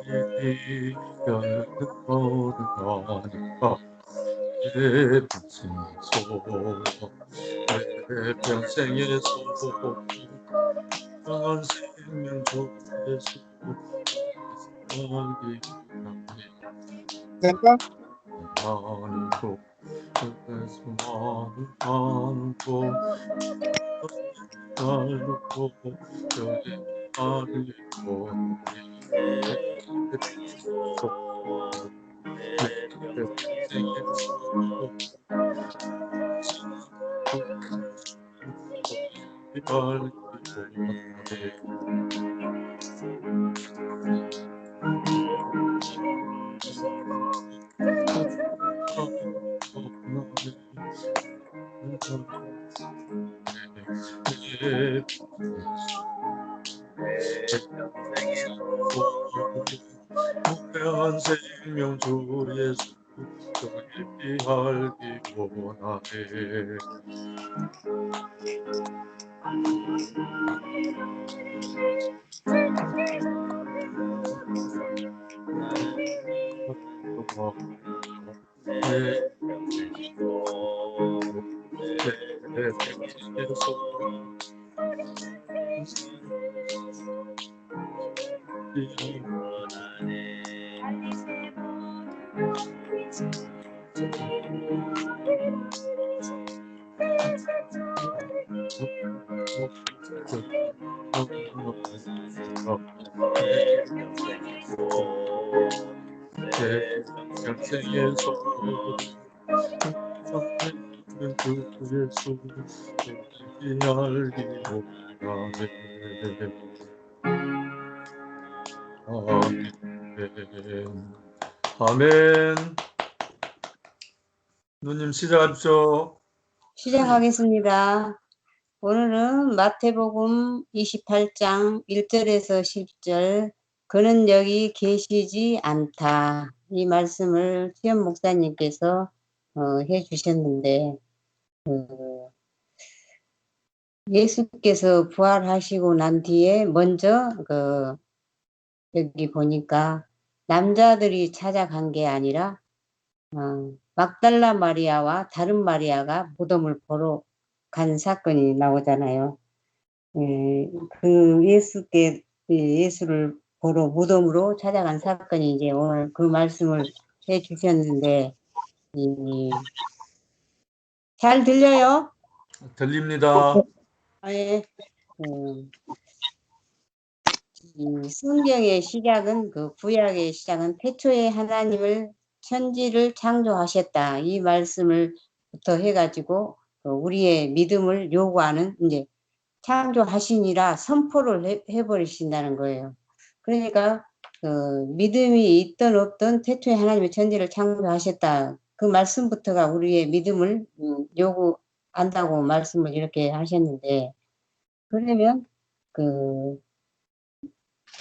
그들이 열등거리하니까 내 평생에서 내 평생에서 영원 생명 주 예수 살기 될까? 많고 수많은 많고 날고 여기 아니고 무량한 생명 주 예수 깊이 알기 원하네. 평생에서 주 예수 깊이 알기 원하네. 아멘. 아멘. 누님 시작하십시오. 시작하겠습니다. 오늘은 마태복음 28장 1절에서 10절 그는 여기 계시지 않다 이 말씀을 수연 목사님께서 해주셨는데 예수께서 부활하시고 난 뒤에 먼저 여기 보니까 남자들이 찾아간 게 아니라 막달라 마리아와 다른 마리아가 무덤을 보러 간 사건이 나오잖아요. 예수를 보러 무덤으로 찾아간 사건이 이제 오늘 그 말씀을 해 주셨는데, 잘 들려요? 들립니다. 예. 성경의 시작은 구약의 시작은 태초에 하나님을 천지를 창조하셨다 이 말씀을부터 해가지고 우리의 믿음을 요구하는 이제 창조하시니라 선포를 해버리신다는 거예요. 그러니까 믿음이 있든 없든 태초에 하나님의 천지를 창조하셨다 그 말씀부터가 우리의 믿음을 요구한다고 말씀을 이렇게 하셨는데 그러면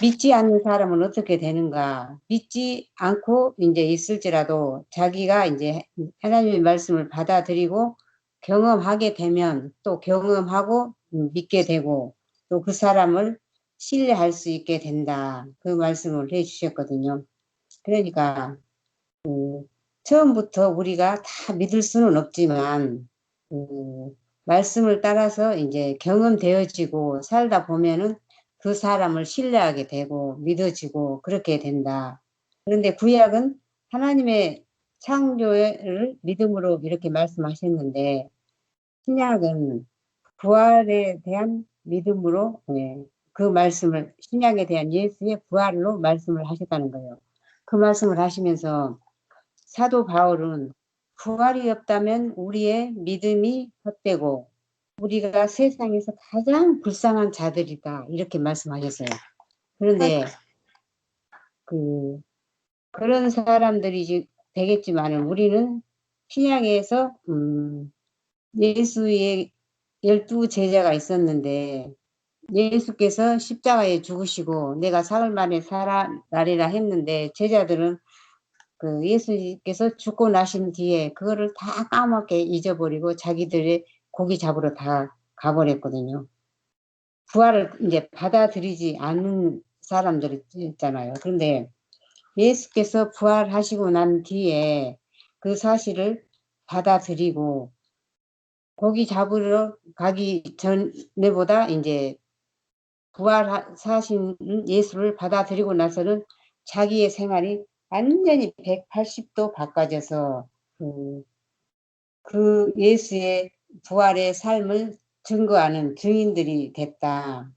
믿지 않는 사람은 어떻게 되는가? 믿지 않고 이제 있을지라도 자기가 이제 하나님의 말씀을 받아들이고 경험하게 되면 또 경험하고 믿게 되고 또 그 사람을 신뢰할 수 있게 된다. 그 말씀을 해 주셨거든요. 그러니까 처음부터 우리가 다 믿을 수는 없지만 말씀을 따라서 이제 경험되어지고 살다 보면은 그 사람을 신뢰하게 되고 믿어지고 그렇게 된다. 그런데 구약은 하나님의 창조를 믿음으로 이렇게 말씀하셨는데 신약은 부활에 대한 믿음으로 그 말씀을 신약에 대한 예수의 부활로 말씀을 하셨다는 거예요. 그 말씀을 하시면서 사도 바울은 부활이 없다면 우리의 믿음이 헛되고 우리가 세상에서 가장 불쌍한 자들이다 이렇게 말씀하셨어요. 그런데 그런 사람들이 되겠지만 우리는 신약에서 예수의 12 제자가 있었는데 예수께서 십자가에 죽으시고 내가 사흘 만에 살아나리라 했는데 제자들은 예수께서 죽고 나신 뒤에 그거를 다 까맣게 잊어버리고 자기들의 고기 잡으러 다 가버렸거든요. 부활을 이제 받아들이지 않는 사람들이 있잖아요. 그런데 예수께서 부활하시고 난 뒤에 그 사실을 받아들이고 고기 잡으러 가기 전에보다 이제 부활하신 예수를 받아들이고 나서는 자기의 생활이 완전히 180도 바꿔져서 그 예수의 부활의 삶을 증거하는 증인들이 됐다.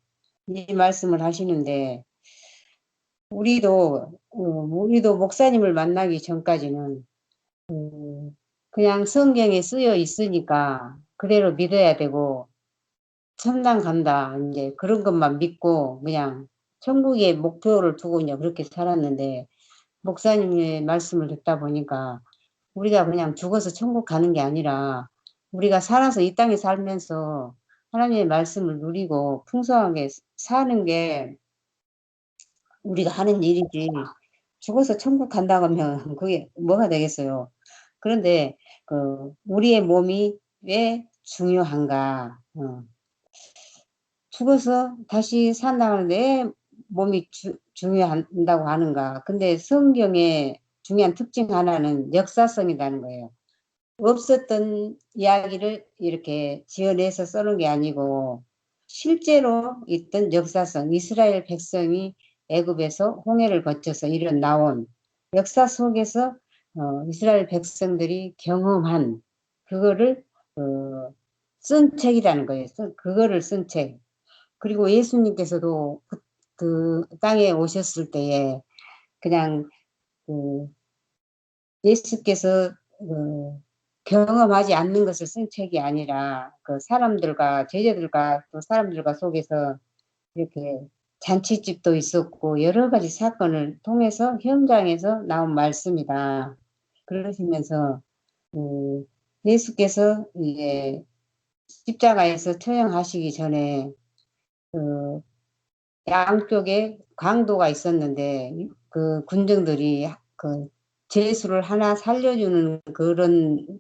이 말씀을 하시는데 우리도 목사님을 만나기 전까지는 그냥 성경에 쓰여 있으니까 그대로 믿어야 되고 천당 간다 이제 그런 것만 믿고 그냥 천국의 목표를 두고 그냥 그렇게 살았는데 목사님의 말씀을 듣다 보니까 우리가 그냥 죽어서 천국 가는 게 아니라 우리가 살아서 이 땅에 살면서 하나님의 말씀을 누리고 풍성하게 사는 게 우리가 하는 일이지 죽어서 천국 간다고 하면 그게 뭐가 되겠어요. 그런데 우리의 몸이 왜 중요한가? 죽어서 다시 산다는데 왜 몸이 중요한다고 하는가? 근데 성경의 중요한 특징 하나는 역사성이라는 거예요. 없었던 이야기를 이렇게 지어내서 써놓은 게 아니고 실제로 있던 역사성, 이스라엘 백성이 애굽에서 홍해를 거쳐서 나온 역사 속에서 이스라엘 백성들이 경험한 그거를 쓴 책이라는 거예요. 그거를 쓴 책. 그리고 예수님께서도 그 땅에 오셨을 때에 그냥 그 예수께서 경험하지 않는 것을 쓴 책이 아니라 그 사람들과 제자들과 또 사람들과 속에서 이렇게 잔치집도 있었고 여러 가지 사건을 통해서 현장에서 나온 말씀이다. 그러시면서 예수께서 이제 십자가에서 처형하시기 전에 그 양쪽에 강도가 있었는데 그 군정들이 그 죄수를 하나 살려주는 그런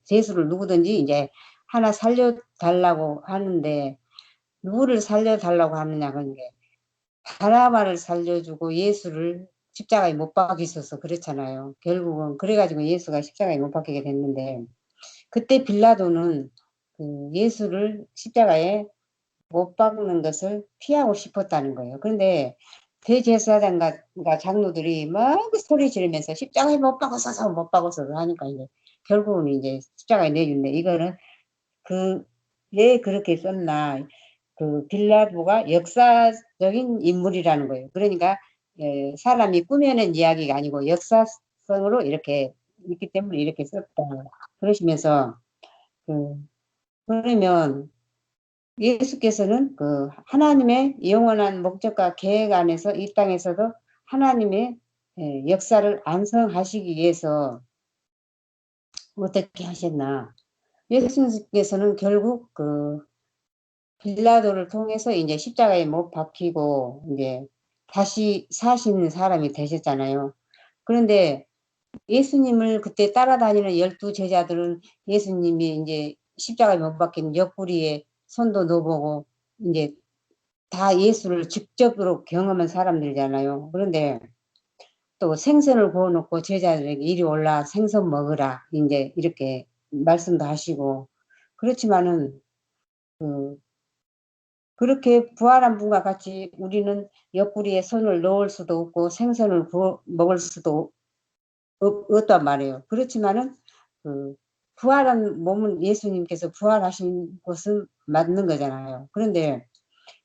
죄수를 누구든지 이제 하나 살려달라고 하는데 누구를 살려달라고 하느냐 그런 게 바라바를 살려주고 예수를 십자가에 못 박히셔서 그렇잖아요. 결국은 그래가지고 예수가 십자가에 못 박히게 됐는데 그때 빌라도는 그 예수를 십자가에 못 박는 것을 피하고 싶었다는 거예요. 그런데 대제사장과 장로들이 막 소리 지르면서 십자가에 못 박아서 못 박아서 하니까 이제 결국은 이제 십자가에 내준대. 이거는 왜 그렇게 썼나. 빌라도가 역사적인 인물이라는 거예요. 그러니까 사람이 꾸며낸 이야기가 아니고 역사성으로 이렇게 있기 때문에 이렇게 썼다. 그러시면서 그러면 예수께서는 하나님의 영원한 목적과 계획 안에서 이 땅에서도 하나님의 역사를 완성하시기 위해서 어떻게 하셨나. 예수님께서는 결국 빌라도를 통해서 이제 십자가에 못 박히고 이제 다시 사신 사람이 되셨잖아요. 그런데 예수님을 그때 따라다니는 12 제자들은 예수님이 이제 십자가에 못 박힌 옆구리에 손도 넣어보고 이제 다 예수를 직접으로 경험한 사람들이잖아요. 그런데 또 생선을 구워놓고 제자들에게 이리 올라 생선 먹으라 이제 이렇게 말씀도 하시고 그렇지만은 그렇게 부활한 분과 같이 우리는 옆구리에 손을 넣을 수도 없고 생선을 구워 먹을 수도 없단 말이에요. 그렇지만은 부활한 몸은 예수님께서 부활하신 것은 맞는 거잖아요. 그런데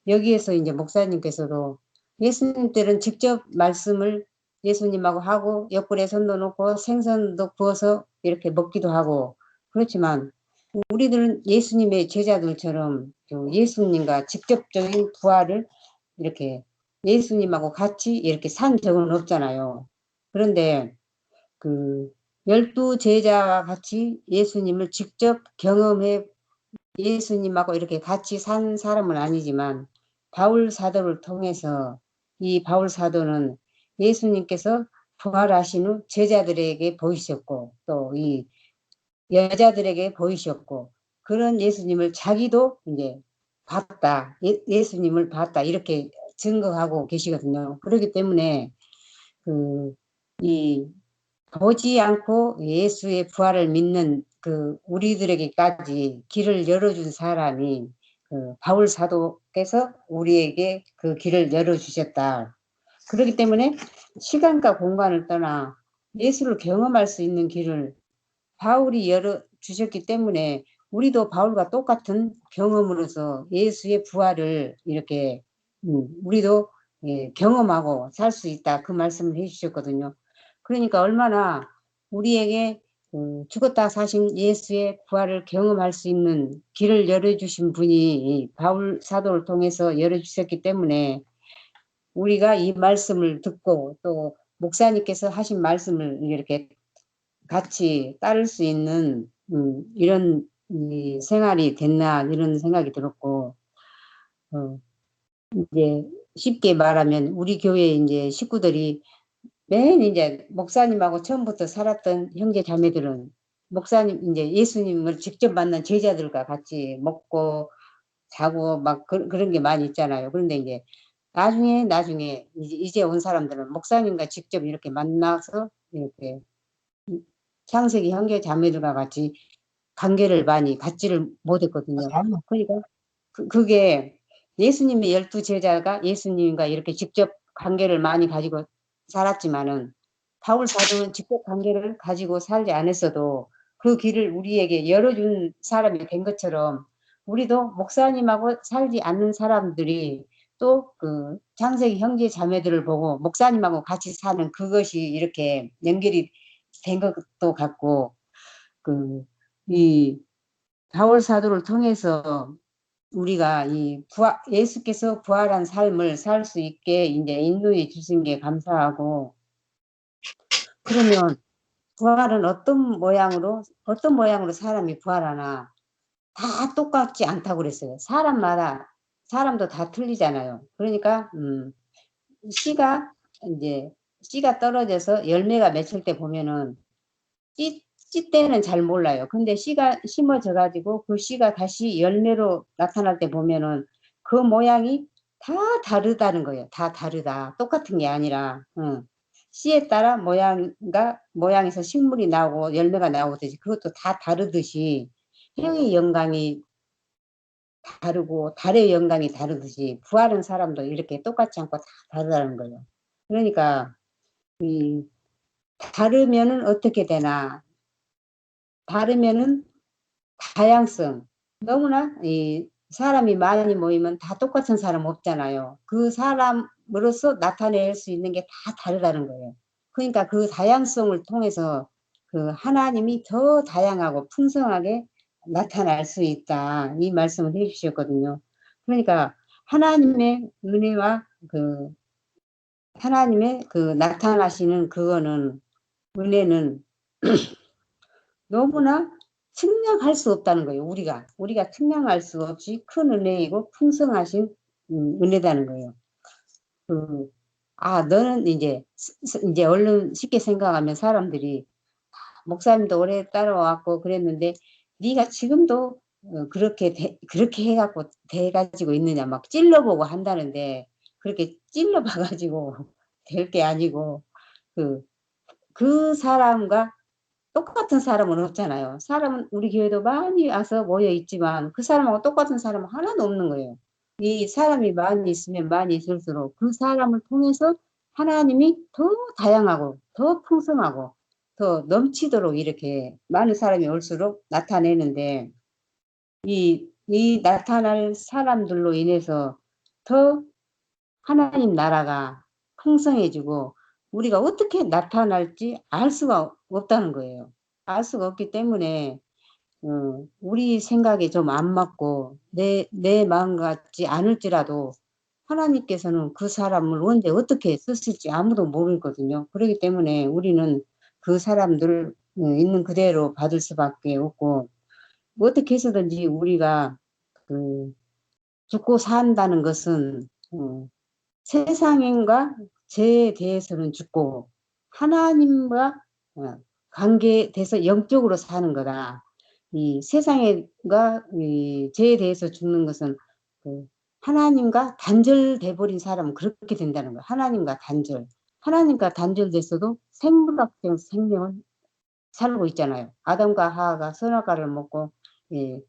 여기에서 이제 목사님께서도 예수님 때는 직접 말씀을 예수님하고 하고 옆구리에 손도 놓고 생선도 구워서 이렇게 먹기도 하고 그렇지만 우리들은 예수님의 제자들처럼 예수님과 직접적인 부활을 이렇게 예수님하고 같이 이렇게 산 적은 없잖아요. 그런데 12 제자와 같이 예수님을 직접 경험해 예수님하고 이렇게 같이 산 사람은 아니지만 바울 사도를 통해서 이 바울 사도는 예수님께서 부활하신 후 제자들에게 보이셨고 또 이 여자들에게 보이셨고 그런 예수님을 자기도 이제 봤다, 예수님을 봤다 이렇게 증거하고 계시거든요. 그렇기 때문에 그 이 보지 않고 예수의 부활을 믿는 그 우리들에게까지 길을 열어준 사람이 그 바울 사도께서 우리에게 그 길을 열어주셨다. 그렇기 때문에 시간과 공간을 떠나 예수를 경험할 수 있는 길을 바울이 열어주셨기 때문에 우리도 바울과 똑같은 경험으로서 예수의 부활을 이렇게 우리도 경험하고 살 수 있다. 그 말씀을 해주셨거든요. 그러니까 얼마나 우리에게 죽었다 사신 예수의 부활을 경험할 수 있는 길을 열어주신 분이 바울 사도를 통해서 열어주셨기 때문에 우리가 이 말씀을 듣고 또 목사님께서 하신 말씀을 이렇게 같이 따를 수 있는 이런 이 생활이 됐나 이런 생각이 들었고 어, 이제 쉽게 말하면 우리 교회 이제 식구들이 맨 이제 목사님하고 처음부터 살았던 형제 자매들은 목사님 이제 예수님을 직접 만난 제자들과 같이 먹고 자고 막 그런 게 많이 있잖아요. 그런데 이제 나중에 이제 온 사람들은 목사님과 직접 이렇게 만나서 이렇게 창세기 형제 자매들과 같이 관계를 많이 갖지를 못했거든요. 그러니까 그게 예수님의 12 제자가 예수님과 이렇게 직접 관계를 많이 가지고 살았지만은 바울 사도는 직접 관계를 가지고 살지 않았어도 그 길을 우리에게 열어준 사람이 된 것처럼 우리도 목사님하고 살지 않는 사람들이 또 그 창세기 형제 자매들을 보고 목사님하고 같이 사는 그것이 이렇게 연결이 된 것도 같고 그 이 바울 사도를 통해서 우리가 이 예수께서 부활한 삶을 살 수 있게 이제 인도해 주신 게 감사하고 그러면 부활은 어떤 모양으로 사람이 부활하나 다 똑같지 않다고 그랬어요. 사람도 다 틀리잖아요. 그러니까 씨가 이제 씨가 떨어져서 열매가 맺힐 때 보면은 씨 때는 잘 몰라요. 근데 씨가 심어져 가지고 그 씨가 다시 열매로 나타날 때 보면은 그 모양이 다 다르다는 거예요. 다 다르다. 똑같은 게 아니라. 씨에 따라 모양에서 식물이 나오고 열매가 나오듯이 그것도 다 다르듯이 해의 영광이 다르고 달의 영광이 다르듯이 부활한 사람도 이렇게 똑같지 않고 다 다르다는 거예요. 그러니까 이 다르면은 어떻게 되나? 다르면은 다양성. 너무나 이 사람이 많이 모이면 다 똑같은 사람 없잖아요. 그 사람으로서 나타낼 수 있는 게 다 다르다는 거예요. 그러니까 그 다양성을 통해서 그 하나님이 더 다양하고 풍성하게 나타날 수 있다. 이 말씀을 해 주셨거든요. 그러니까 하나님의 은혜와 하나님의 나타나시는 그거는 은혜는 너무나 측량할 수 없다는 거예요. 우리가 측량할 수 없이 큰 은혜이고 풍성하신 은혜다는 거예요. 너는 이제 얼른 쉽게 생각하면 사람들이 목사님도 오래 따라왔고 그랬는데 네가 지금도 그렇게 해갖고 돼가지고 있느냐 막 찔러보고 한다는데 그렇게 찔러봐가지고 될 게 아니고 그 사람과 똑같은 사람은 없잖아요. 사람은 우리 교회도 많이 와서 모여 있지만 그 사람하고 똑같은 사람은 하나도 없는 거예요. 이 사람이 많이 있으면 많이 있을수록 그 사람을 통해서 하나님이 더 다양하고 더 풍성하고 더 넘치도록 이렇게 많은 사람이 올수록 나타내는데 이 나타날 사람들로 인해서 더 하나님 나라가 풍성해지고 우리가 어떻게 나타날지 알 수가 없다는 거예요. 알 수가 없기 때문에 우리 생각에 좀 안 맞고 내 마음 같지 않을지라도 하나님께서는 그 사람을 언제 어떻게 쓰실지 아무도 모르거든요. 그렇기 때문에 우리는 그 사람들 있는 그대로 받을 수밖에 없고 어떻게 해서든지 우리가 그 죽고 산다는 것은 세상인과 죄에 대해서는 죽고 하나님과 관계돼서 영적으로 사는 거다. 이 세상과 이 죄에 대해서 죽는 것은 그 하나님과 단절돼 버린 사람은 그렇게 된다는 거예요. 하나님과 단절. 하나님과 단절됐어도 생물학적 생명은 살고 있잖아요. 아담과 하와가 선악과를 먹고 예,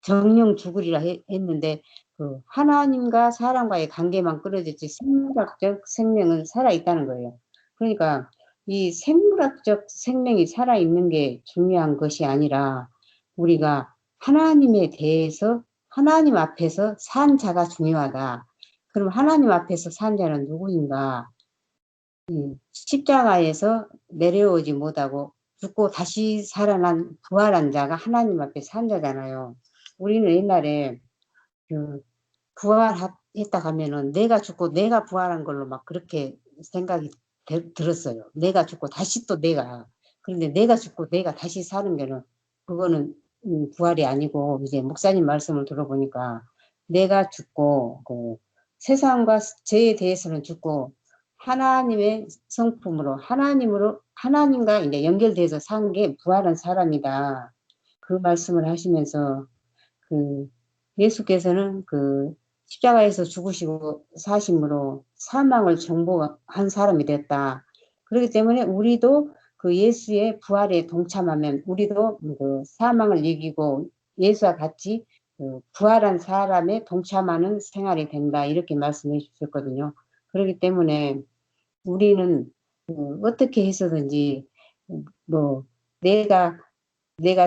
정령 죽으리라 했는데 그 하나님과 사람과의 관계만 끊어졌지 생물학적 생명은 살아 있다는 거예요. 그러니까 이 생물학적 생명이 살아 있는 게 중요한 것이 아니라 우리가 하나님에 대해서 하나님 앞에서 산 자가 중요하다. 그럼 하나님 앞에서 산 자는 누구인가? 십자가에서 내려오지 못하고 죽고 다시 살아난 부활한 자가 하나님 앞에 산 자잖아요. 우리는 옛날에 그 부활했다 하면은 내가 죽고 내가 부활한 걸로 막 그렇게 생각이 들었어요. 내가 죽고 다시 또 내가. 그런데 내가 죽고 내가 다시 사는 게는 그거는 부활이 아니고 이제 목사님 말씀을 들어보니까 내가 죽고 그 세상과 죄에 대해서는 죽고 하나님의 성품으로 하나님으로 하나님과 이제 연결돼서 산 게 부활한 사람이다. 그 말씀을 하시면서 그 예수께서는 그 십자가에서 죽으시고 사심으로 사망을 정복한 사람이 됐다. 그렇기 때문에 우리도 그 예수의 부활에 동참하면 우리도 그 사망을 이기고 예수와 같이 그 부활한 사람에 동참하는 생활이 된다. 이렇게 말씀해 주셨거든요. 그렇기 때문에 우리는 어떻게 해서든지 뭐 내가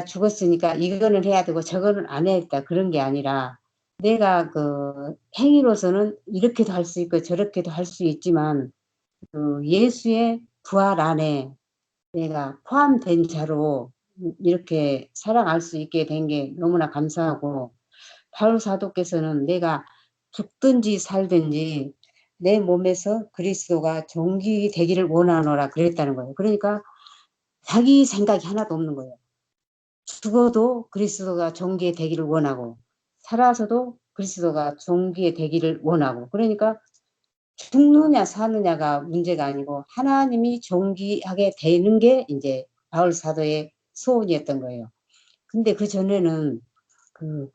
죽었으니까 이거는 해야 되고 저거는 안 해야겠다 그런 게 아니라 내가 그 행위로서는 이렇게도 할 수 있고 저렇게도 할 수 있지만 그 예수의 부활 안에 내가 포함된 자로 이렇게 살아갈 수 있게 된 게 너무나 감사하고 바울 사도께서는 내가 죽든지 살든지 내 몸에서 그리스도가 존귀되기를 원하노라 그랬다는 거예요. 그러니까 자기 생각이 하나도 없는 거예요. 죽어도 그리스도가 존귀되기를 원하고 살아서도 그리스도가 존귀되기를 원하고 그러니까 죽느냐 사느냐가 문제가 아니고 하나님이 존귀하게 되는 게 이제 바울 사도의 소원이었던 거예요. 근데 그 전에는 그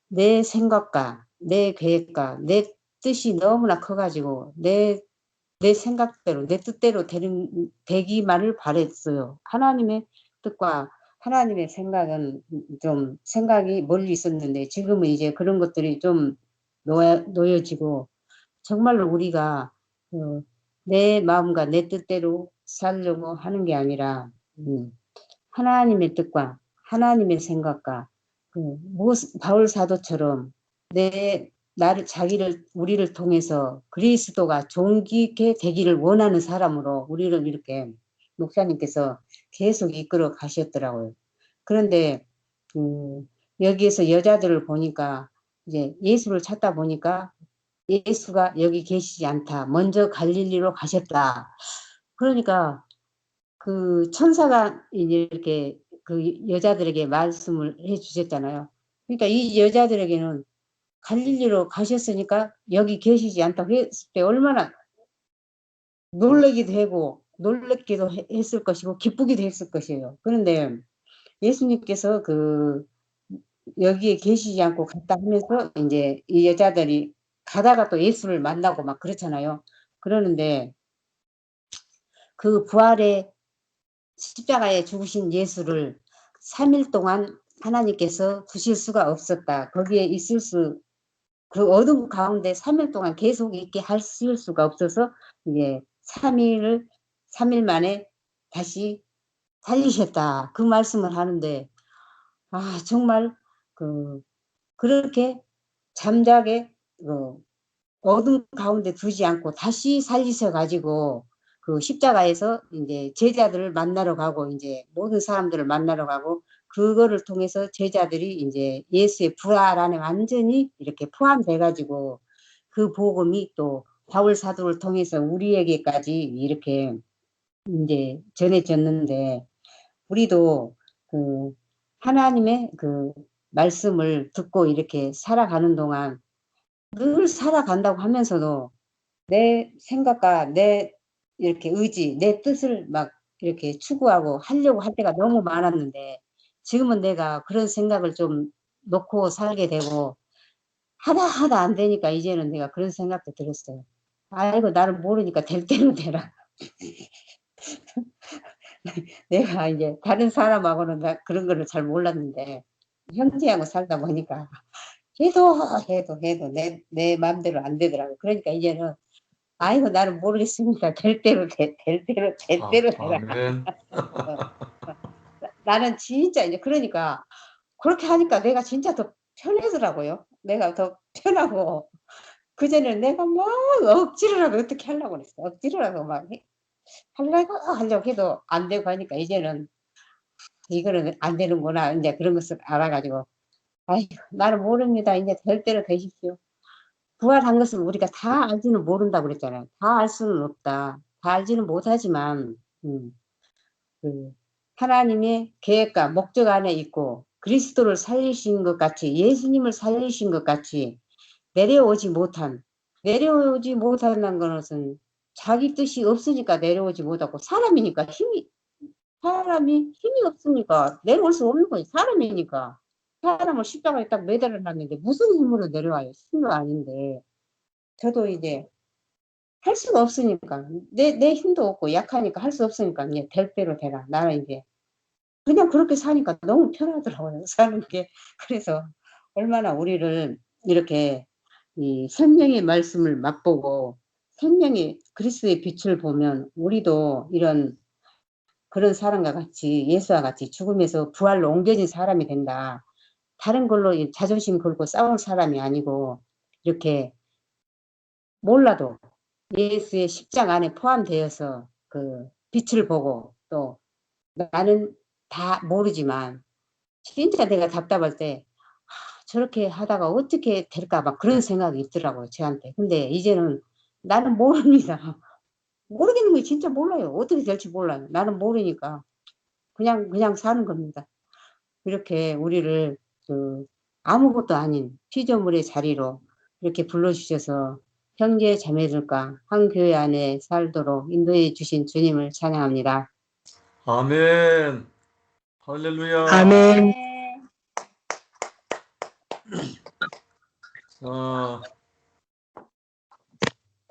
내 생각과 내 계획과 내 뜻이 너무나 커가지고 내 생각대로 내 뜻대로 되기만을 바랬어요. 하나님의 뜻과 하나님의 생각은 좀 생각이 멀리 있었는데 지금은 이제 그런 것들이 좀 놓여지고 정말로 우리가 내 마음과 내 뜻대로 살려고 하는 게 아니라 하나님의 뜻과 하나님의 생각과 바울 사도처럼 우리를 통해서 그리스도가 존귀케 되기를 원하는 사람으로 우리를 이렇게 목사님께서 계속 이끌어 가셨더라고요. 그런데, 여기에서 여자들을 보니까 이제 예수를 찾다 보니까 예수가 여기 계시지 않다. 먼저 갈릴리로 가셨다. 그러니까 그 천사가 이제 이렇게 그 여자들에게 말씀을 해 주셨잖아요. 그러니까 이 여자들에게는 갈릴리로 가셨으니까 여기 계시지 않다고 했을 때 얼마나 놀라기도 하고 놀랍기도 했을 것이고 기쁘기도 했을 것이에요. 그런데 예수님께서 그 여기에 계시지 않고 갔다 하면서 이제 이 여자들이 가다가 또 예수를 만나고 막 그렇잖아요. 그러는데 그 부활의 십자가에 죽으신 예수를 3일 동안 하나님께서 두실 수가 없었다. 거기에 그 어둠 가운데 3일 동안 계속 있게 하실 수가 없어서 이제 3일 만에 다시 살리셨다. 그 말씀을 하는데 정말 그렇게 잠자게 어둠 가운데 두지 않고 다시 살리셔 가지고 그 십자가에서 이제 제자들을 만나러 가고 이제 모든 사람들을 만나러 가고 그거를 통해서 제자들이 이제 예수의 부활 안에 완전히 이렇게 포함돼 가지고 그 복음이 또 바울 사도를 통해서 우리에게까지 이렇게 이제 전해졌는데 우리도 그 하나님의 그 말씀을 듣고 이렇게 살아가는 동안 늘 살아간다고 하면서도 내 생각과 내 이렇게 의지, 내 뜻을 막 이렇게 추구하고 하려고 할 때가 너무 많았는데 지금은 내가 그런 생각을 좀 놓고 살게 되고 하다 안 되니까 이제는 내가 그런 생각도 들었어요. 아이고 나를 모르니까 될 대로 되라. 내가 이제 다른 사람하고는 그런 거를 잘 몰랐는데 형제하고 살다 보니까 해도 내 마음대로 안 되더라고. 그러니까 이제는 아이고 나는 모르겠으니까 될 대로 될 대로 되라. 아멘. 어, 어. 나는 진짜 이제 그러니까 그렇게 하니까 내가 진짜 더 편하더라고요. 내가 더 편하고 그전에는 내가 막 억지로라도 어떻게 하려고 그랬어. 억지로라도 막 하려고 해도 안 되고 하니까 이제는 이거는 안 되는구나. 이제 그런 것을 알아가지고 아이고 나는 모릅니다. 이제 될 대로 되십시오. 부활한 것을 우리가 다 알지는 모른다고 그랬잖아요. 다 알 수는 없다. 다 알지는 못하지만 그 하나님의 계획과 목적 안에 있고 그리스도를 살리신 것 같이 예수님을 살리신 것 같이 내려오지 못한다는 것은 자기 뜻이 없으니까 내려오지 못하고 사람이니까 사람이 힘이 없으니까 내려올 수 없는 거예요. 사람이니까. 사람을 십자가에 딱 매달아 놨는데 무슨 힘으로 내려와요. 힘도 아닌데. 저도 이제 할 수가 없으니까 내 힘도 없고 약하니까 할 수 없으니까 이제 될 대로 되라. 나는 이제 그냥 그렇게 사니까 너무 편하더라고요. 사는 게. 그래서 얼마나 우리를 이렇게 이 생명의 말씀을 맛보고 생명의 그리스도의 빛을 보면 우리도 이런 그런 사람과 같이 예수와 같이 죽음에서 부활로 옮겨진 사람이 된다. 다른 걸로 자존심 걸고 싸울 사람이 아니고 이렇게 몰라도 예수의 십자가 안에 포함되어서 그 빛을 보고 또 나는 다 모르지만 진짜 내가 답답할 때 저렇게 하다가 어떻게 될까 막 그런 생각이 있더라고요, 저한테. 근데 이제는 나는 모릅니다. 모르겠는 거 진짜 몰라요. 어떻게 될지 몰라요. 나는 모르니까 그냥 사는 겁니다. 이렇게 우리를 그 아무것도 아닌 피조물의 자리로 이렇게 불러주셔서 형제 자매들과 한 교회 안에 살도록 인도해 주신 주님을 찬양합니다. 아멘. 할렐루야. 아멘.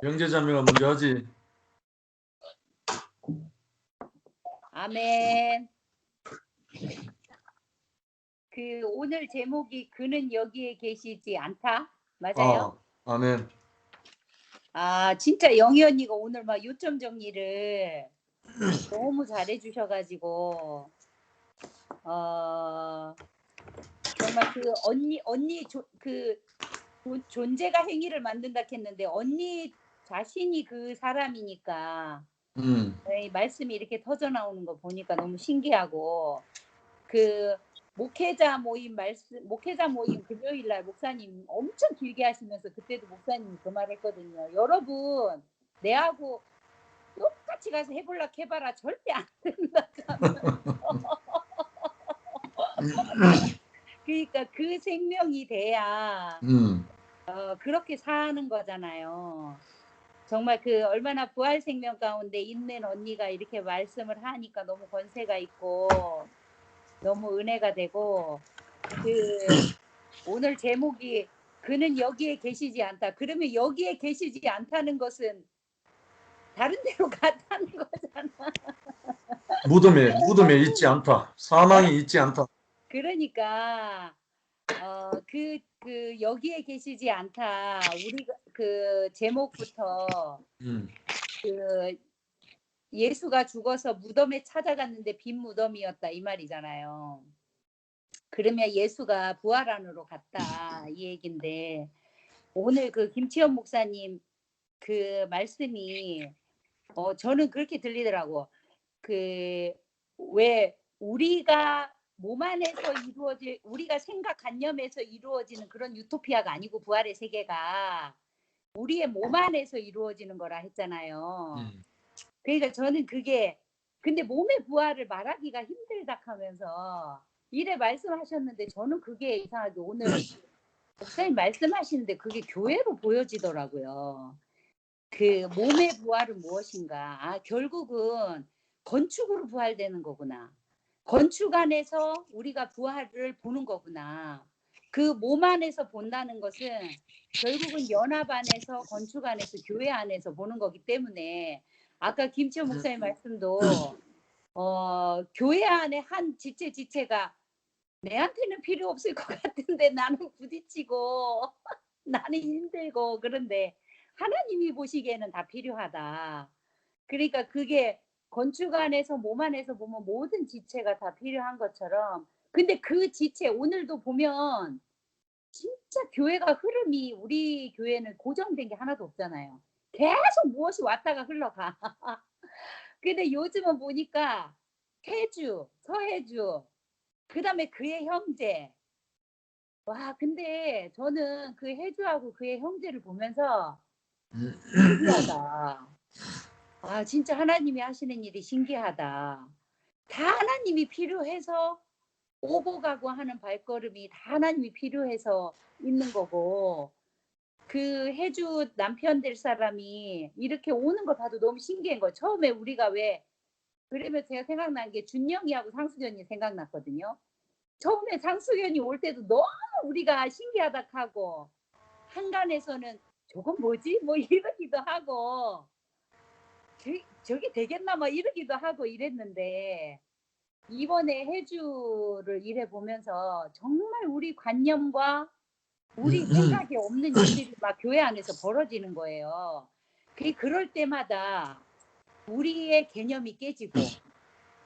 형제자매가 먼저 하지. 아멘. 오늘 제목이 그는 여기에 계시지 않다. 맞아요? 아멘. 진짜 영희 언니가 오늘 막 요점 정리를 너무 잘해 주셔가지고 정말 그 언니 존재가 행위를 만든다 했는데 언니 자신이 그 사람이니까 말씀이 이렇게 터져 나오는 거 보니까 너무 신기하고 그 목회자 모임 금요일 날 목사님 엄청 길게 하시면서 그때도 목사님이 그 말 했거든요. 여러분 내하고 똑같이 가서 해봐라 절대 안 된다. 그러니까 그 생명이 돼야 그렇게 사는 거잖아요. 정말 얼마나 부활 생명 가운데 있는 언니가 이렇게 말씀을 하니까 너무 권세가 있고 너무 은혜가 되고 오늘 제목이 그는 여기에 계시지 않다. 그러면 여기에 계시지 않다는 것은 다른 데로 갔다는 거잖아. 무덤에 있지 않다. 사망이 있지 않다. 그러니까 여기에 계시지 않다. 우리가 그 제목부터 예수가 죽어서 무덤에 찾아갔는데 빈 무덤이었다 이 말이잖아요. 그러면 예수가 부활 안으로 갔다 이 얘긴데 오늘 김치현 목사님 그 말씀이 저는 그렇게 들리더라고. 왜 우리가 몸 안에서 우리가 생각관념에서 이루어지는 그런 유토피아가 아니고 부활의 세계가 우리의 몸 안에서 이루어지는 거라 했잖아요. 그러니까 저는 근데 몸의 부활을 말하기가 힘들다 하면서 이래 말씀하셨는데 저는 그게 이상하게 오늘 목사님 말씀하시는데 그게 교회로 보여지더라고요. 몸의 부활은 무엇인가? 결국은 건축으로 부활되는 거구나. 건축 안에서 우리가 부활을 보는 거구나. 그 몸 안에서 본다는 것은 결국은 연합 안에서, 건축 안에서, 교회 안에서 보는 거기 때문에 아까 김치호 목사님 말씀도 교회 안에 한 지체가 내한테는 필요 없을 것 같은데 나는 부딪히고 나는 힘들고 그런데 하나님이 보시기에는 다 필요하다. 그러니까 그게 건축 안에서 몸 안에서 보면 모든 지체가 다 필요한 것처럼 근데 그 지체 오늘도 보면 진짜 교회가 흐름이 우리 교회는 고정된 게 하나도 없잖아요. 계속 무엇이 왔다가 흘러가. 근데 요즘은 보니까 해주, 서해주, 그 다음에 그의 형제. 와, 근데 저는 그 해주하고 그의 형제를 보면서 신기하다. 아, 진짜 하나님이 하시는 일이 신기하다. 다 하나님이 필요해서 오고 가고 하는 발걸음이 다 하나님이 필요해서 있는 거고 그 해주 남편 될 사람이 이렇게 오는 거 봐도 너무 신기한 거예요. 처음에 우리가 왜 그러면 제가 생각난 게 준영이하고 상수견이 생각났거든요. 처음에 상수견이 올 때도 너무 우리가 신기하다 하고 한간에서는 저건 뭐지? 뭐 이러기도 하고 저게 되겠나 뭐 이러기도 하고 이랬는데 이번에 해주를 일해 보면서 정말 우리 관념과 우리 생각이 없는 일들이 막 교회 안에서 벌어지는 거예요. 그럴 때마다 우리의 개념이 깨지고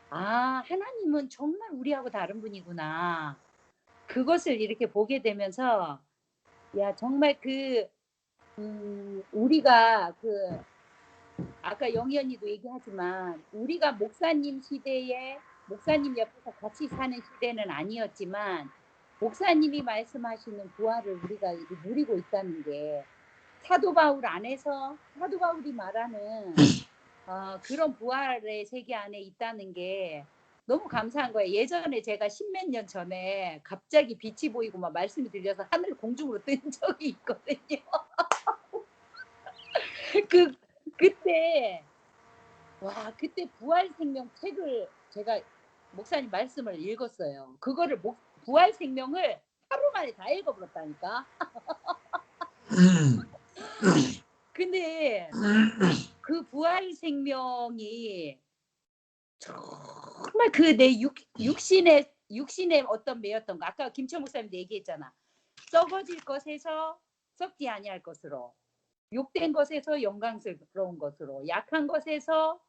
아 하나님은 정말 우리하고 다른 분이구나. 그것을 이렇게 보게 되면서 야 정말 우리가 아까 영희 언니도 얘기하지만 우리가 목사님 시대에 목사님 옆에서 같이 사는 시대는 아니었지만 목사님이 말씀하시는 부활을 우리가 누리고 있다는 게 사도 바울 안에서 사도 바울이 말하는 그런 부활의 세계 안에 있다는 게 너무 감사한 거예요. 예전에 제가 십몇 년 전에 갑자기 빛이 보이고 막 말씀이 들려서 하늘 공중으로 뜬 적이 있거든요. 그때 그때 부활생명 책을 제가 목사님 말씀을 읽었어요. 그거를 부활생명을 하루 만에 다 읽어버렸다니까. 근데 그 부활생명이 정말 그 내 육신의 어떤 매였던 거. 아까 김천 목사님도 얘기했잖아. 썩어질 것에서 썩지 아니할 것으로, 욕된 것에서 영광스러운 것으로, 약한 것에서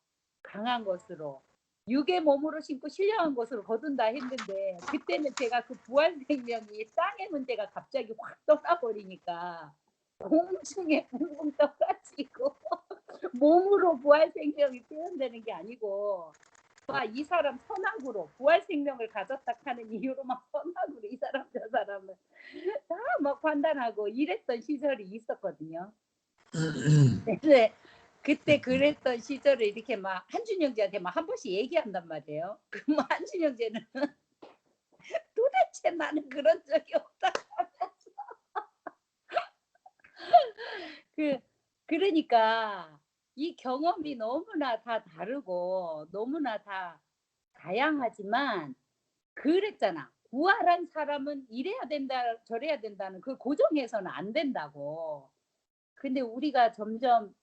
강한 것으로, 육의 몸으로 신고 신령한 것으로 거둔다 했는데 그때는 제가 그 부활 생명이 땅의 문제가 갑자기 확 떠나버리니까 공중에 붕붕 떠가지고 몸으로 부활 생명이 표현되는 게 아니고 이 사람 선악으로 부활 생명을 가졌다 하는 이유로 막 선악으로 이 사람 저 사람을 다 막 판단하고 이랬던 시절이 있었거든요. 네. 그때 그랬던 시절을 이렇게 막 한준 형제한테 막 한 번씩 얘기한단 말이에요. 그럼 한준 형제는 도대체 나는 그런 적이 없다 하면서 그러니까 이 경험이 너무나 다 다르고 너무나 다 다양하지만 그랬잖아. 부활한 사람은 이래야 된다 저래야 된다는 그 고정해서는 안 된다고. 근데 우리가 점점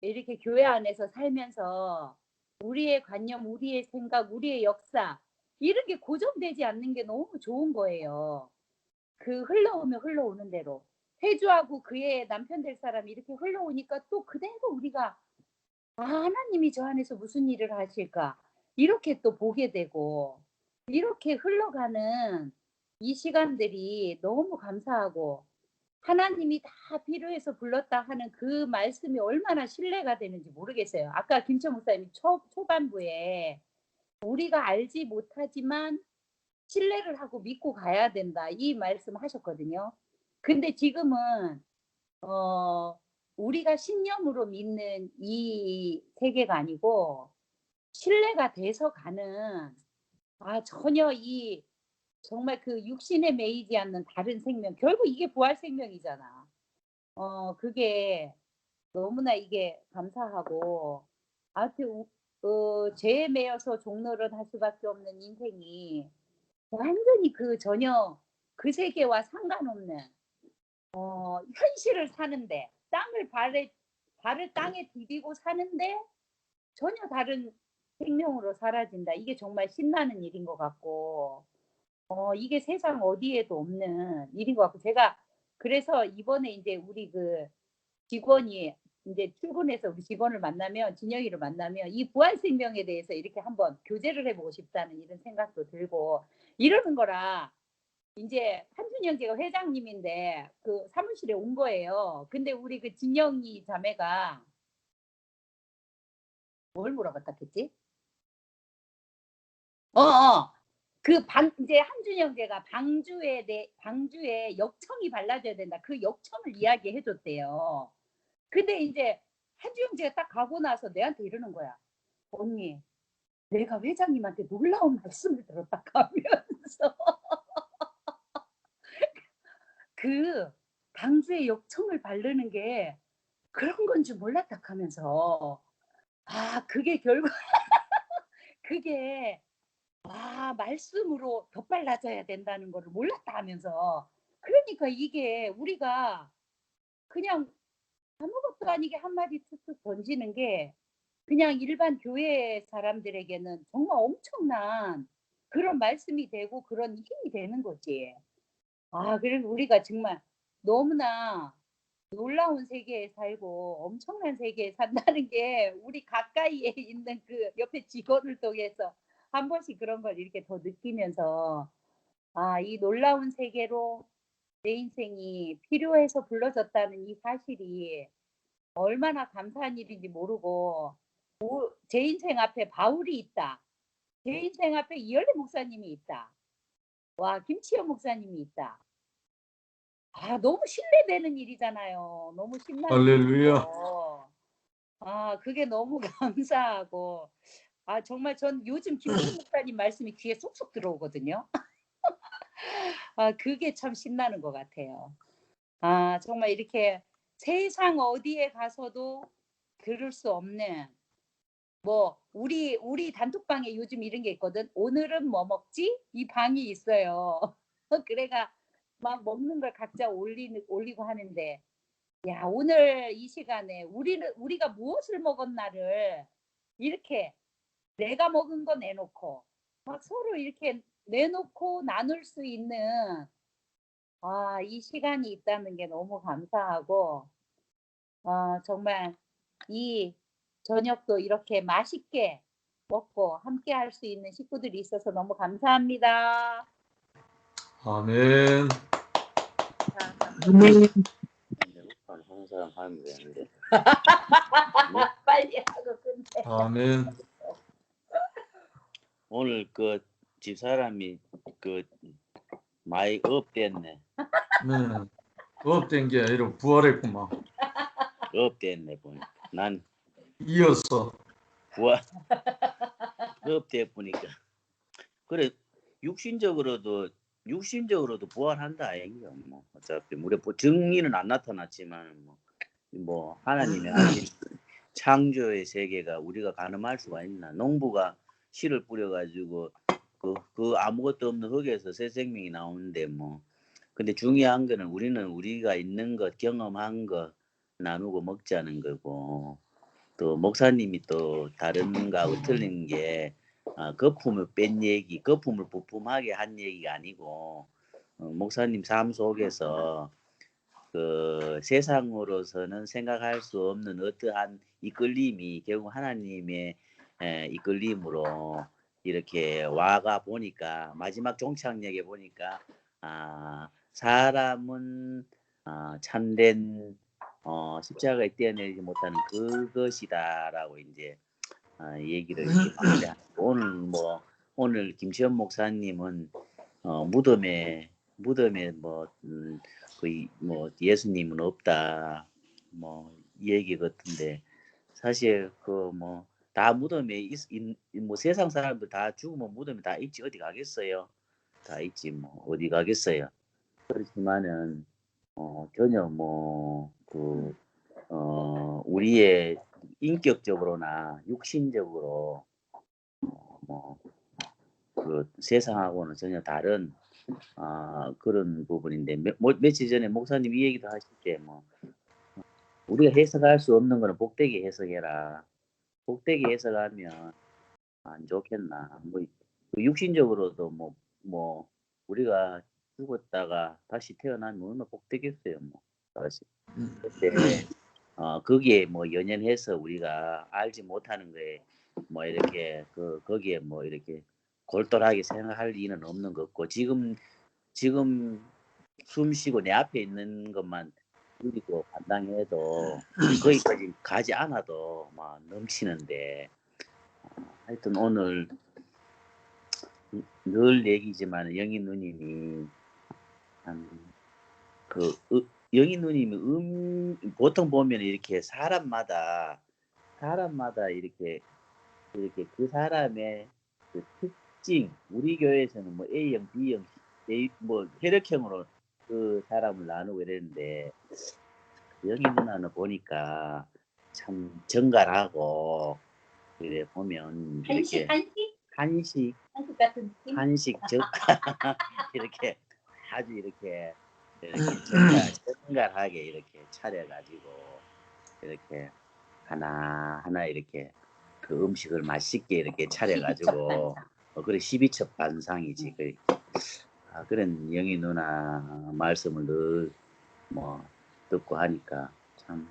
이렇게 교회 안에서 살면서 우리의 관념, 우리의 생각, 우리의 역사 이런 게 고정되지 않는 게 너무 좋은 거예요. 그 흘러오면 흘러오는 대로. 해주하고 그의 남편 될 사람이 이렇게 흘러오니까 또 그대로 우리가 하나님이 저 안에서 무슨 일을 하실까 이렇게 또 보게 되고 이렇게 흘러가는 이 시간들이 너무 감사하고 하나님이 다 필요해서 불렀다 하는 그 말씀이 얼마나 신뢰가 되는지 모르겠어요. 아까 김천 목사님이 초반부에 우리가 알지 못하지만 신뢰를 하고 믿고 가야 된다 이 말씀 하셨거든요. 근데 지금은 우리가 신념으로 믿는 이 세계가 아니고 신뢰가 돼서 가는 전혀 정말 그 육신에 매이지 않는 다른 생명 결국 이게 부활 생명이잖아. 그게 너무나 이게 감사하고 하여튼 죄에 매여서 종노릇 할 수밖에 없는 인생이 완전히 그 전혀 그 세계와 상관없는 현실을 사는데 발을 땅에 디디고 사는데 전혀 다른 생명으로 사라진다. 이게 정말 신나는 일인 것 같고 이게 세상 어디에도 없는 일인 것 같고 제가 그래서 이번에 이제 우리 그 직원이 이제 출근해서 우리 직원을 만나면 진영이를 만나면 이 부활 생명에 대해서 이렇게 한번 교제를 해보고 싶다는 이런 생각도 들고 이러는 거라 이제 한준영 제가 회장님인데 그 사무실에 온 거예요. 근데 우리 그 진영이 자매가 뭘 물어봤다 했지? 이제 한준영 제가 방주에 역청이 발라줘야 된다. 그 역청을 이야기해 줬대요. 근데 이제 한준영 제가 딱 가고 나서 내한테 이러는 거야. 언니, 내가 회장님한테 놀라운 말씀을 들었다 하면서 그 방주에 역청을 바르는 게 그런 건 줄 몰랐다 하면서 그게 결국 그게 말씀으로 덧발라져야 된다는 거를 몰랐다 하면서 그러니까 이게 우리가 그냥 아무것도 아니게 한마디 툭툭 던지는 게 그냥 일반 교회 사람들에게는 정말 엄청난 그런 말씀이 되고 그런 힘이 되는 거지. 그래서 우리가 정말 너무나 놀라운 세계에 살고 엄청난 세계에 산다는 게 우리 가까이에 있는 그 옆에 직원을 통해서 한 번씩 그런 걸 이렇게 더 느끼면서 이 놀라운 세계로 내 인생이 필요해서 불러졌다는 이 사실이 얼마나 감사한 일인지 모르고 제 인생 앞에 바울이 있다. 제 인생 앞에 이열레 목사님이 있다. 김치현 목사님이 있다. 너무 신뢰되는 일이잖아요. 너무 신나는 할렐루야. 일이죠. 그게 너무 감사하고 정말 전 요즘 김치현 목사님 말씀이 귀에 쏙쏙 들어오거든요. 그게 참 신나는 것 같아요. 정말 이렇게 세상 어디에 가서도 들을 수 없는 우리 단톡방에 요즘 이런 게 있거든. 오늘은 뭐 먹지? 이 방이 있어요. 그래가 막 먹는 걸 각자 올리고 하는데 오늘 이 시간에 우리가 무엇을 먹었나를 이렇게 내가 먹은 거 내놓고 막 서로 이렇게 내놓고 나눌 수 있는 이 시간이 있다는 게 너무 감사하고 정말 이 저녁도 이렇게 맛있게 먹고 함께 할 수 있는 식구들이 있어서 너무 감사합니다. 아멘. 하는 사람 하면 되는데. 빨리 하고 끝내. 아멘. 오늘 그 집사람이 그 많이 업됐네. 네. 업된 게 아니라 부활했구만. 업됐네 보니까. 난 이어서. 부활 업돼 보니까 그래 육신적으로도 부활한다 아니요. 뭐 어차피 우리 증인은 안 나타났지만 뭐 하나님의 하신 창조의 세계가 우리가 가늠할 수가 있나? 농부가 씨를 뿌려가지고 그 아무것도 없는 흙에서 새 생명이 나오는데 근데 중요한 거는 우리는 우리가 있는 것 경험한 것 나누고 먹자는 거고 또 목사님이 또 다른 거하고 틀린 게 거품을 뺀 얘기, 거품을 부품하게 한 얘기가 아니고 목사님 삶 속에서 그 세상으로서는 생각할 수 없는 어떠한 이끌림이 결국 하나님의 이끌림으로 이렇게 와가 보니까 마지막 종착역에 보니까 사람은 참된 십자가에 떼어내지 못하는 그것이다라고 이제 얘기를 이렇게 마무리하고 오늘 김시현 목사님은 무덤에 예수님은 없다 이 얘기 같은데 사실 다 무덤에 세상 사람들 다 죽으면 무덤에 다 있지 어디 가겠어요? 다 있지 어디 가겠어요? 그렇지만은 전혀 우리의 인격적으로나 육신적으로 그 세상하고는 전혀 다른 그런 부분인데 며칠 전에 목사님 이 얘기도 하실 때 뭐 우리가 해석할 수 없는 거는 복되게 해석해라. 복되게 해석하면 안 좋겠나. 뭐 육신적으로도 뭐 우리가 죽었다가 다시 태어나면 얼마나 복되겠어요. 뭐 다시. 근데 거기에 뭐 연연해서 우리가 알지 못하는 거에 뭐 이렇게 거기에 뭐 이렇게 골똘하게 생각할 리는 없는 것 같고 지금 숨 쉬고 내 앞에 있는 것만 누리고 감당해도 거기까지 가지 않아도 막 넘치는데 하여튼 오늘 늘 얘기지만 영희 누님이 영희 누님이 보통 보면 이렇게 사람마다 이렇게 그 사람의 그 특징 우리 교회에서는 뭐 A형, B형, 뭐 혈액형으로 그 사람을 나누고 이랬는데 영희 누나는 보니까 참 정갈하고 이래 보면 이렇게 한식 같은 느낌? 한식 이렇게 아주 이렇게 정갈하게 이렇게 차려가지고 이렇게 하나 이렇게 그 음식을 맛있게 이렇게 차려가지고 그래 12첩 반상이지. 그런 영희 누나 말씀을 늘 뭐 듣고 하니까 참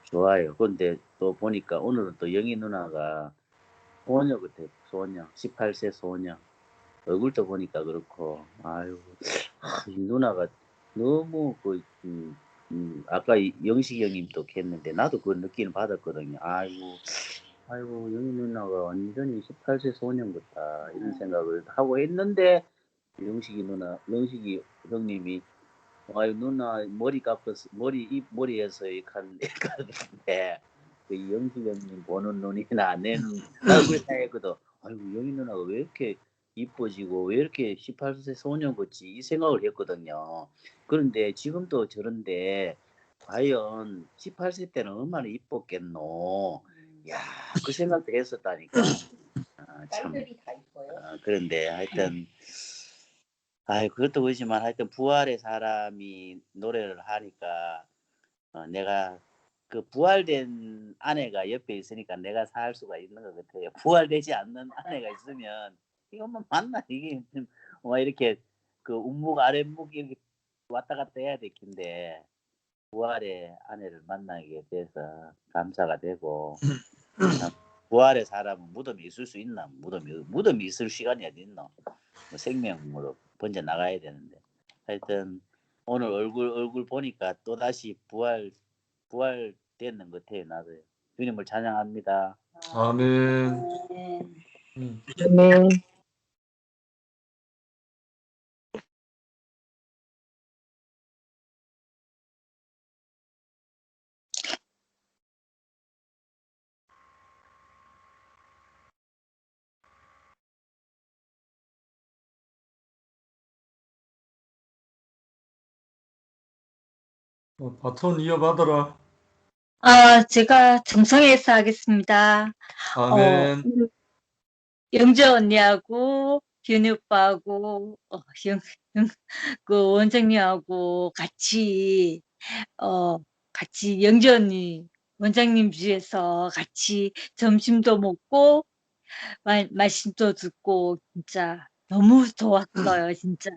좋아요. 근데 또 보니까 오늘은 또 영희 누나가 소녀 같아. 소녀 18세 소녀 얼굴도 보니까 그렇고 아유 이 누나가 너무 아까 영식이 형님도 했는데 나도 그 느낌을 받았거든요. 아이고 영희 누나가 완전히 18세 소년 같다 이런 생각을 하고 했는데 영식이 형님이 아유 누나 머리 깎았어 머리에서 이칸데 그 영식이 형님 보는 눈이나 내는 얼굴 생각했거든. 아이고 영희 누나가 왜 이렇게 이뻐지고 왜 이렇게 18세 소년 같지 이 생각을 했거든요. 그런데 지금도 저런데 과연 18세 때는 얼마나 이뻤겠노. 야, 그 생각도 했었다니까. 참. 딸들이 다 이뻐요. 그런데 하여튼 그것도 그렇지만 하여튼 부활의 사람이 노래를 하니까 내가 그 부활된 아내가 옆에 있으니까 내가 살 수가 있는 것 같아요. 부활되지 않는 아내가 있으면 이거 뭐 맞나 이게 뭐 이렇게 그 움묵 아랫묵 이렇게 왔다 갔다 해야 될 텐데 부활의 아내를 만나게 돼서 감사가 되고 참 부활의 사람은 무덤에 있을 수 있나? 무덤에 있을 시간이 어디 있나? 뭐 생명으로 번져 나가야 되는데 하여튼 오늘 얼굴 보니까 또 다시 부활되는 것 같아요. 나도 주님을 찬양합니다. 아멘. 아멘. 바톤 이어받아라. 제가 정성에서 하겠습니다. 아멘. 영재 언니하고 현우 오빠하고 그 원장님하고 같이 영재 언니 원장님 집에서 같이 점심도 먹고 말씀도 듣고 진짜 너무 좋았어요. 진짜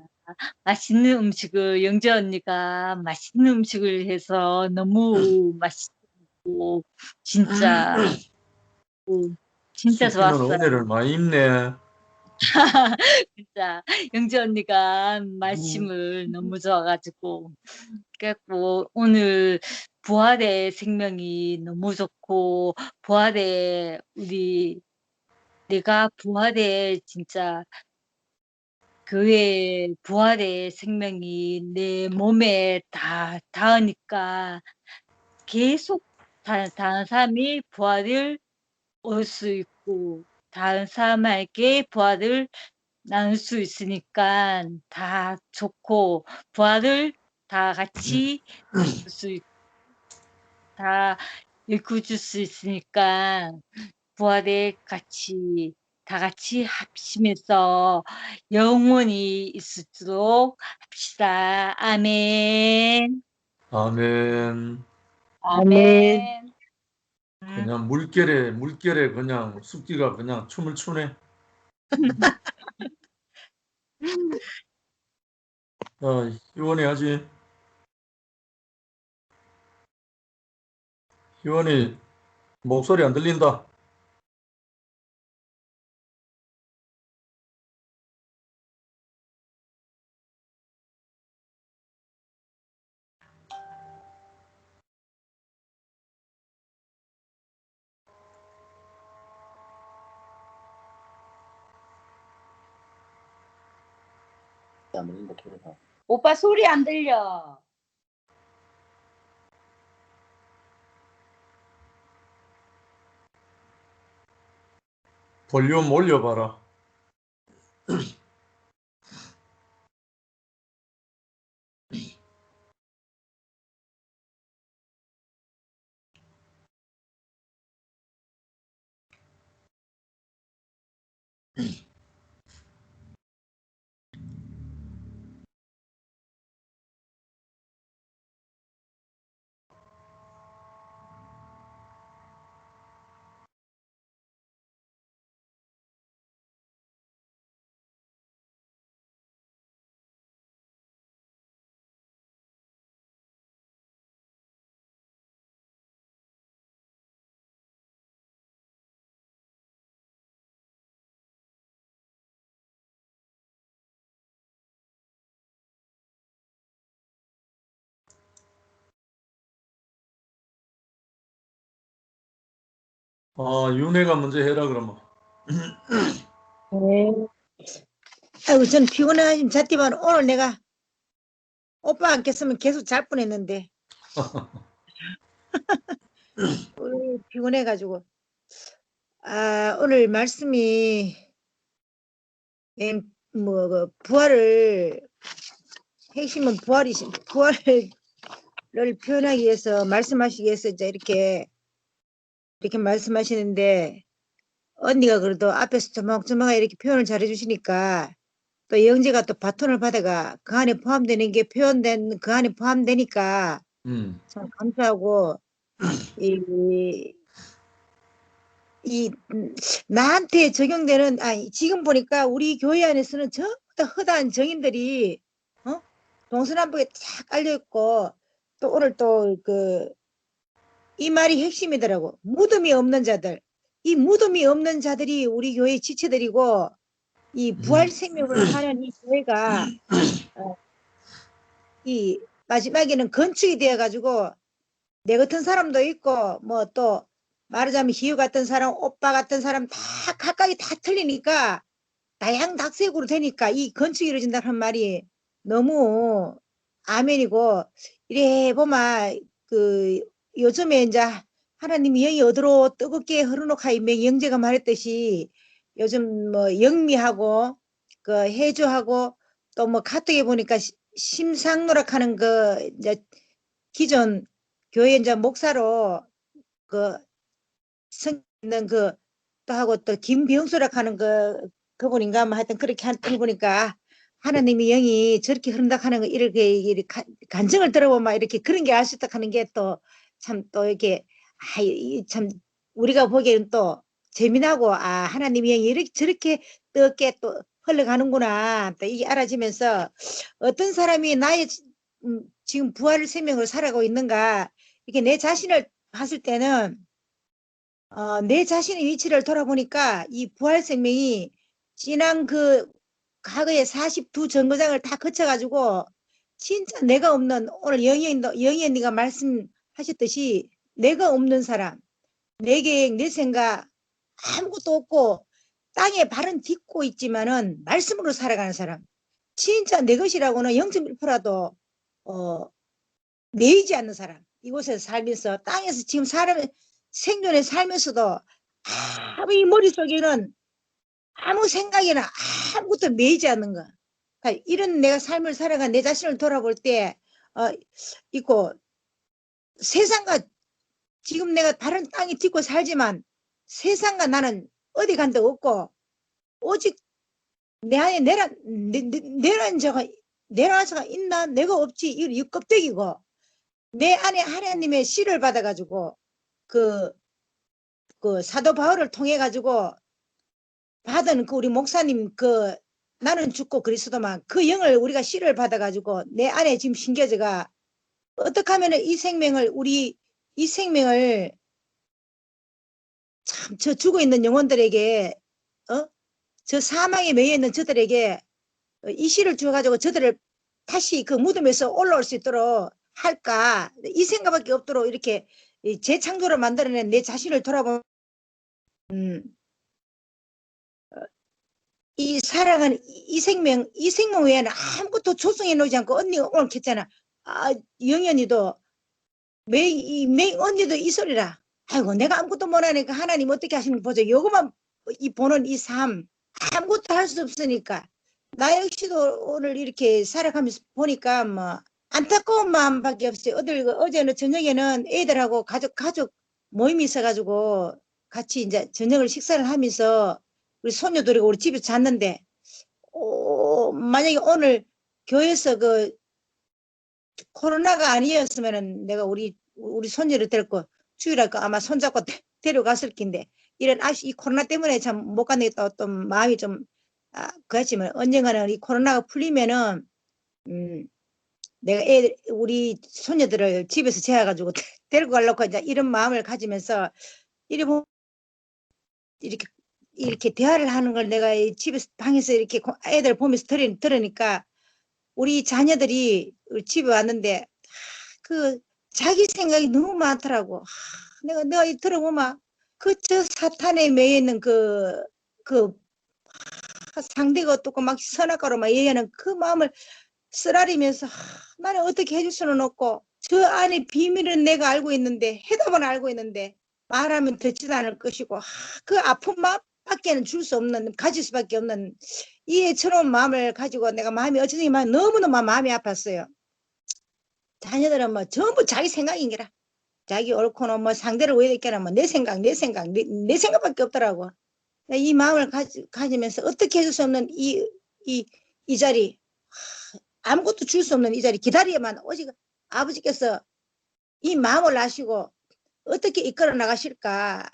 맛있는 음식을 영재 언니가 맛있는 음식을 해서 너무 맛있고 진짜 진짜 수피는 좋았어요. 은혜를 많이 입네. 진짜 영재 언니가 말씀을 너무 좋아가지고 그래갖고 오늘 부활의 생명이 너무 좋고 부활의 내가 부활의 진짜 교회 부활의 생명이 내 몸에 다 닿으니까 계속 다른 사람이 부활을 올 수 있고 다른 사람에게 부활을 나눌 수 있으니까 다 좋고 부활을 다 같이 다 일구줄 수 있으니까 부활에 같이 다 같이 합치면서 영원히 있을수록 합시다. 아멘. 아멘. 아멘. 그냥 물결에 그냥 숲기가 그냥 춤을 추네. 희원이 하지. 희원이 목소리 안 들린다. 안 들린다 소리가. 오빠 소리 안 들려. 볼륨 올려봐라. 윤혜가 먼저 해라 그러면. 네. 아이고, 전 피곤해가지고 잤지만 오늘 내가 오빠 안 깼으면 계속 잘 뻔했는데. 피곤해가지고. 오늘 말씀이 부활을 핵심은 부활을 표현하기 위해서 말씀하시기 위해서 이제 이렇게 말씀하시는데 언니가 그래도 앞에서 조목조목하게 이렇게 표현을 잘 해주시니까 또 영재가 또 바톤을 받아가 그 안에 포함되는 게 표현된 그 안에 포함되니까 참 감사하고 나한테 적용되는 지금 보니까 우리 교회 안에서는 전부 다 허다한 정인들이 동서남북에 쫙 깔려있고 또 오늘 또 이 말이 핵심이더라고. 무덤이 없는 자들. 이 무덤이 없는 자들이 우리 교회 지체들이고 이 부활 생명을 사는 이 교회가 이 마지막에는 건축이 되어 가지고 내 같은 사람도 있고 뭐 또 말하자면 희유 같은 사람 오빠 같은 사람 다 각각이 다 틀리니까 다양닥색으로 되니까 이 건축이 이루어진다는 말이 너무 아멘이고 이래 보면 요즘에 이제 하나님이 영이 어디로 뜨겁게 흐르노카이며 영재가 말했듯이 요즘 뭐 영미하고 해주하고 또 뭐 카톡에 보니까 심상노락하는 이제 기존 교회 이제 목사로 성있는 또 하고 또 김병수락 하는 그분인가 뭐 하여튼 그렇게 한 보니까 하나님이 영이 저렇게 흐른다 하는 거 이렇게 간증을 들어보면 이렇게 그런 게 알 수 있다 하는 게 또 참 또 이렇게 참 우리가 보기에는 또 재미나고 하나님이 영이 이렇게 저렇게 뜨겁게 또 흘러가는구나 또 이게 알아지면서 어떤 사람이 나의 지금 부활 생명을 살아가고 있는가 이렇게 내 자신을 봤을 때는 내 자신의 위치를 돌아보니까 이 부활 생명이 지난 과거의 42 정거장을 다 거쳐가지고 진짜 내가 없는 오늘 영희 언니가 말씀하셨듯이 내가 없는 사람, 내 계획, 내 생각 아무것도 없고 땅에 발은 딛고 있지만은 말씀으로 살아가는 사람 진짜 내 것이라고는 0.1%라도 내이지 않는 사람 이곳에서 살면서 땅에서 지금 생존에 살면서도 아무 이 머릿속에는 아무 생각이나 아무것도 메이지 않는 거. 그러니까 이런 내가 삶을 살아간 내 자신을 돌아볼 때 있고 세상과 지금 내가 다른 땅에 딛고 살지만 세상과 나는 어디 간 데 없고 오직 내 안에 내란 자가 있나? 내가 없지. 이 껍데기고 내 안에 하나님의 씨를 받아가지고 그 사도 바울을 통해 가지고 받은 그 우리 목사님 그 나는 죽고 그리스도만 그 영을 우리가 씨를 받아가지고 내 안에 지금 심겨져가 어떻게 하면 이 생명을 참 저 죽어 있는 영혼들에게 저 사망에 매여 있는 저들에게 이 씨를 주어가지고 저들을 다시 그 무덤에서 올라올 수 있도록 할까 이 생각밖에 없도록 이렇게 재창조를 만들어낸 내 자신을 돌아보면 이 살아가는 이 생명 외에는 아무것도 조성해 놓지 않고 언니가 오늘 했잖아. 영연이도 매 언니도 이 소리라. 아이고 내가 아무것도 못하니까 하나님 어떻게 하시는 거 보죠. 요거만 보는 이 삶 아무것도 할 수 없으니까 나 역시도 오늘 이렇게 살아가면서 보니까 뭐 안타까운 마음밖에 없어요. 어제는 저녁에는 애들하고 가족 모임이 있어가지고 같이 이제 저녁을 식사를 하면서 우리 손녀들이고 우리 집에 잤는데 만약에 오늘 교회에서 그 코로나가 아니었으면은 내가 우리 손녀를 데리고 주일할까 아마 손잡고 데려갔을 텐데 이런 이 코로나 때문에 참 못 가는 게 또 마음이 좀 그렇지만 언젠가는 이 코로나가 풀리면은 내가 우리 손녀들을 집에서 재워가지고 데리고 가려고 이제 이런 마음을 가지면서 이렇게 대화를 하는 걸 내가 집에서 방에서 이렇게 애들 보면서 들으니까 우리 자녀들이 집에 왔는데 그 자기 생각이 너무 많더라고. 내가 들어보면 저 사탄에 매여 있는 그 상대가 어떻고 막 선악과로 막 얘기하는 그 마음을 쓰라리면서 나는 어떻게 해줄 수는 없고 저 안에 비밀은 내가 알고 있는데 해답은 알고 있는데 말하면 듣지도 않을 것이고 그 아픈 마음밖에는 줄 수 없는 가질 수밖에 없는 이해처럼 마음을 가지고 내가 마음이 어쩌니 너무너무 마음이 아팠어요. 자녀들은 뭐 전부 자기 생각인 게라. 자기 옳고는 뭐 상대를 왜 이렇게 하면 내 생각밖에 없더라고. 이 마음을 가지면서 어떻게 해줄 수 없는 이 자리 아무것도 줄 수 없는 이 자리 기다려야만 오직 아버지께서 이 마음을 아시고 어떻게 이끌어 나가실까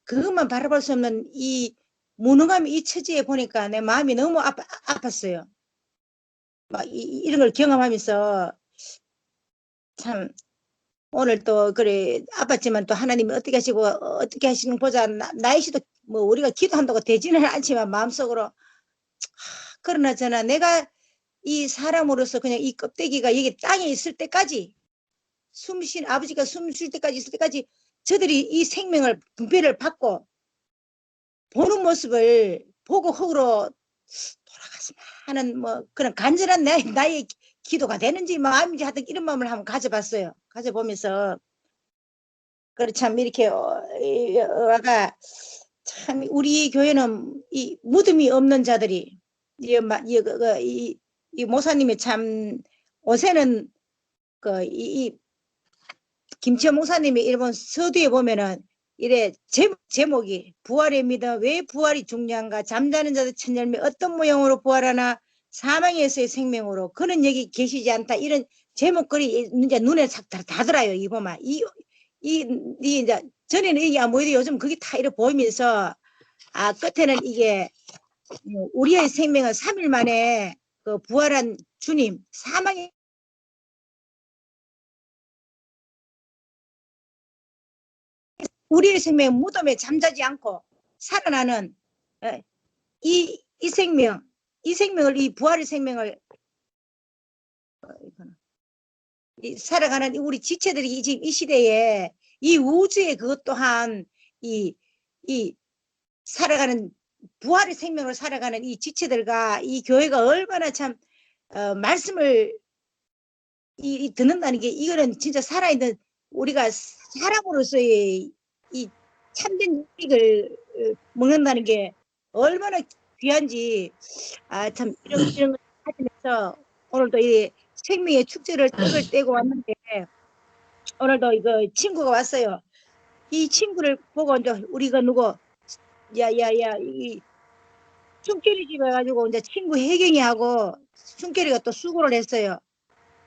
그것만 바라볼 수 없는 이 무능함 이 처지에 보니까 내 마음이 너무 아팠어요. 막 이런 걸 경험하면서 참 오늘 또 그래 아팠지만 또 하나님이 어떻게 하시고 어떻게 하시는 보자 나이시도 뭐 우리가 기도한다고 되지는 않지만 마음속으로 그러나 저나 내가 이 사람으로서 그냥 이 껍데기가 여기 땅에 있을 때까지 아버지가 숨 쉴 때까지 있을 때까지 저들이 이 생명을 분배를 받고 보는 모습을 보고 흙으로 돌아갔으면 하는 뭐 그런 간절한 나의 기도가 되는지 마음인지 하여튼 이런 마음을 한번 가져봤어요. 가져보면서 그래 참 이렇게 와가 참 우리 교회는 이 무덤이 없는 자들이 이 모사님이 참 요새는 김치현 목사님이 일본 서두에 보면은 이래 제목이 부활의 믿음 왜 부활이 중요한가 잠자는 자들 첫 열매 어떤 모양으로 부활하나 사망에서의 생명으로 그는 여기 계시지 않다 이런 제목글이 이제 눈에 싹 다 들어요. 이 보면 이제 전에는 이게 아무래도 요즘 그게 다 이렇게 보이면서 끝에는 이게 우리의 생명은 3일 만에 그 부활한 주님 사망의 우리의 생명 무덤에 잠자지 않고 살아나는 이 생명을 이 부활의 생명을 살아가는 우리 지체들이 지금 이 시대에 이 우주의 그것 또한 이 살아가는 부활의 생명을 살아가는 이 지체들과 이 교회가 얼마나 참 말씀을 듣는다는 게 이거는 진짜 살아있는 우리가 사람으로서의 이 참된 육식을 먹는다는 게 얼마나 귀한지 참 이런 걸 하시면서 오늘도 이 생명의 축제를 떡을 떼고 왔는데 오늘도 이거 친구가 왔어요. 이 친구를 보고 이제 우리가 누구 야야야 숨결이 집에 가지고 이제 친구 혜경이하고 숨결이가 또 수고를 했어요.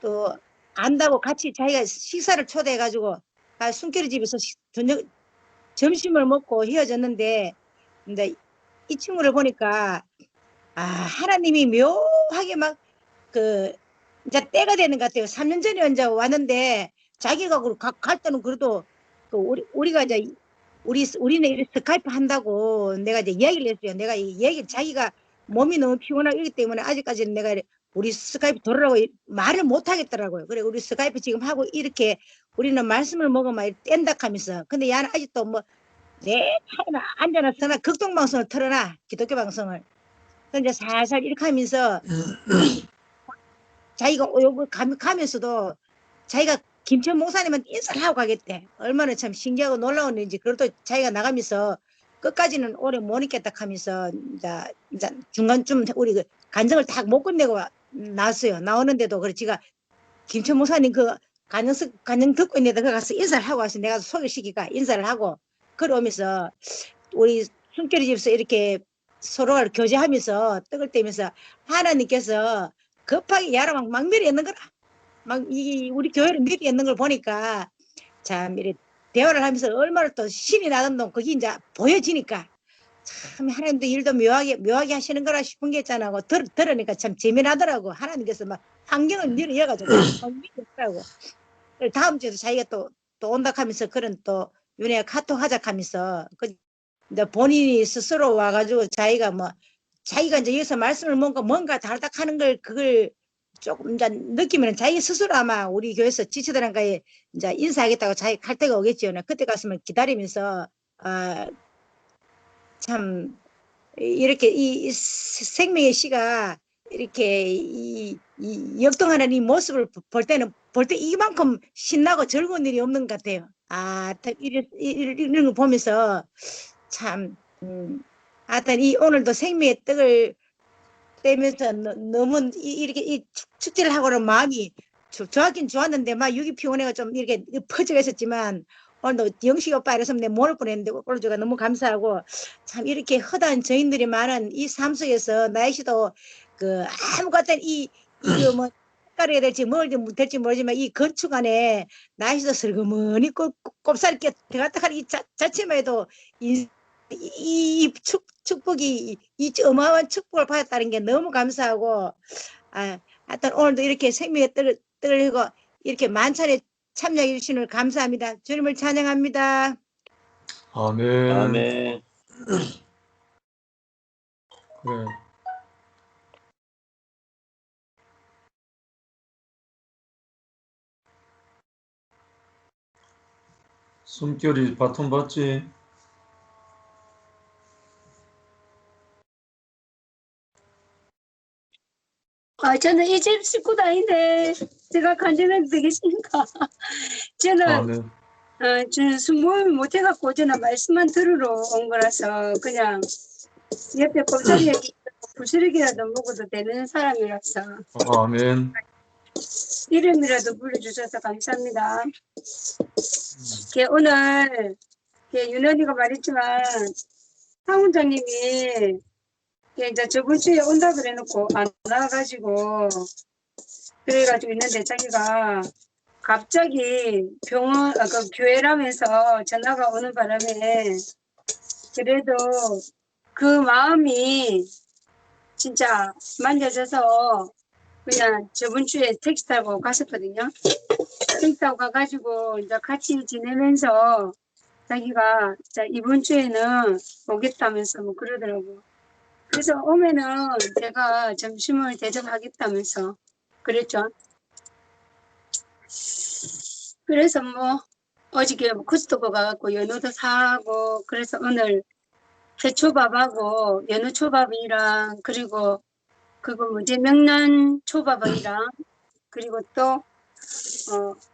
또 안다고 같이 자기가 식사를 초대해 가지고 숨결이 집에서 저녁 점심을 먹고 헤어졌는데 근데 이 친구를 보니까 하나님이 묘하게 막 이제 때가 되는 것 같아요. 3년 전에 이제 왔는데 자기가 갈 때는 그래도 우리가 이제 우리는 이렇게 스카이프 한다고 내가 이제 이야기를 했어요. 내가 이 얘기 자기가 몸이 너무 피곤하기 때문에 아직까지는 내가 우리 스카이프 돌으라고 말을 못 하겠더라고요. 그래 우리 스카이프 지금 하고 이렇게 우리는 말씀을 먹으면 뗀다 하면서 근데 야는 아직도 뭐 내 차이나 앉아놨으나 극동 방송을 틀어놔 기독교 방송을. 근데 살살 이렇게 하면서 자기가 여기 가면서도 자기가 김천 목사님한테 인사를 하고 가겠대. 얼마나 참 신기하고 놀라운 일인지. 그래도 자기가 나가면서 끝까지는 오래 못 있겠다 하면서 이제 중간쯤 우리 간증을 딱 못 끝내고 나왔어요. 나오는데도 그래 지가 김천 목사님 간증 듣고 있는데 그 가서 인사를 하고 와서 내가 소개시키니까 인사를 하고 그러면서 우리 숨결이 집에서 이렇게 서로가 교제하면서 떡을 떼면서 하나님께서 급하게 야랑 막 미리 있는 거라. 막 우리 교회를 미리 있는 걸 보니까 참 이렇게 대화를 하면서 얼마나 또 신이 나던 동 그게 이제 보여지니까 참 하나님도 일도 묘하게 하시는 거라 싶은 게 있잖아. 들으니까 참 재미나더라고. 하나님께서 막 환경을 열어가지고 환경이더라고. 다음 주에도 자기가 또 온다 하면서 그런 또 윤혜가 카톡 하자 하면서 이제 본인이 스스로 와가지고 자기가 이제 여기서 말씀을 뭔가 다르다 하는 걸 그걸 조금 이제 느끼면 자기 스스로 아마 우리 교회에서 지체들한테 이제 인사하겠다고 자기 갈 때가 오겠지요. 그때 갔으면 기다리면서 참 이렇게 이 생명의 씨가 이렇게 이 역동하는 이 모습을 볼 때 이만큼 신나고 즐거운 일이 없는 것 같아요. 이런 거 보면서 참 하여튼 오늘도 생명의 떡을 떼면서 너무 이렇게 축제를 하고는 마음이 좋았긴 좋았는데 막 육이 피곤해가 좀 이렇게 퍼져가 있었지만 오늘도 영식 오빠 이래서 내 모를 뻔했는데 오늘 제가 너무 감사하고 참 이렇게 허다한 저인들이 많은 이 삶 속에서 나이씨도 아무 같은 뭐 가려야 될지 될지 모르지만 이 건축 안에 나이씨도 슬그머니 곱살 있게 들어갔다 하는 이 자체만 해도 이 축복이 이 어마어마한 축복을 받았다는 게 너무 감사하고 하여튼 오늘도 이렇게 생명의 떡을 들고 이렇게 만찬에 참여해 주시는 감사합니다. 주님을 찬양합니다. 아멘. 아멘. 그래. 숨결이 바톤 받지? 저는 이 집 식구도 아닌데 제가 간증해도 되겠습니까? 저는 아멘. 저는 모임을 못 해갖고 저는 말씀만 들으러 온 거라서 그냥 옆에 곱다리에 부스러기라도 먹어도 되는 사람이라서 아멘. 이름이라도 불러주셔서 감사합니다. 오늘 윤언니가 말했지만 상원장님이 이제 저번 주에 온다 그래놓고 안 나와가지고 그래가지고 있는데 자기가 갑자기 병원 교회라면서 전화가 오는 바람에 그래도 그 마음이 진짜 만져져서 그냥 저번 주에 택시 타고 갔었거든요. 택시 타고 가가지고 이제 같이 지내면서 자기가 이번 주에는 오겠다면서 뭐 그러더라고. 그래서 오면은 제가 점심을 대접하겠다면서 그랬죠. 그래서 뭐 어저께 코스트코 가갖고 연어도 사고 그래서 오늘 회초밥하고 연어초밥이랑 그리고 그거 뭐지 명란 초밥이랑 그리고 또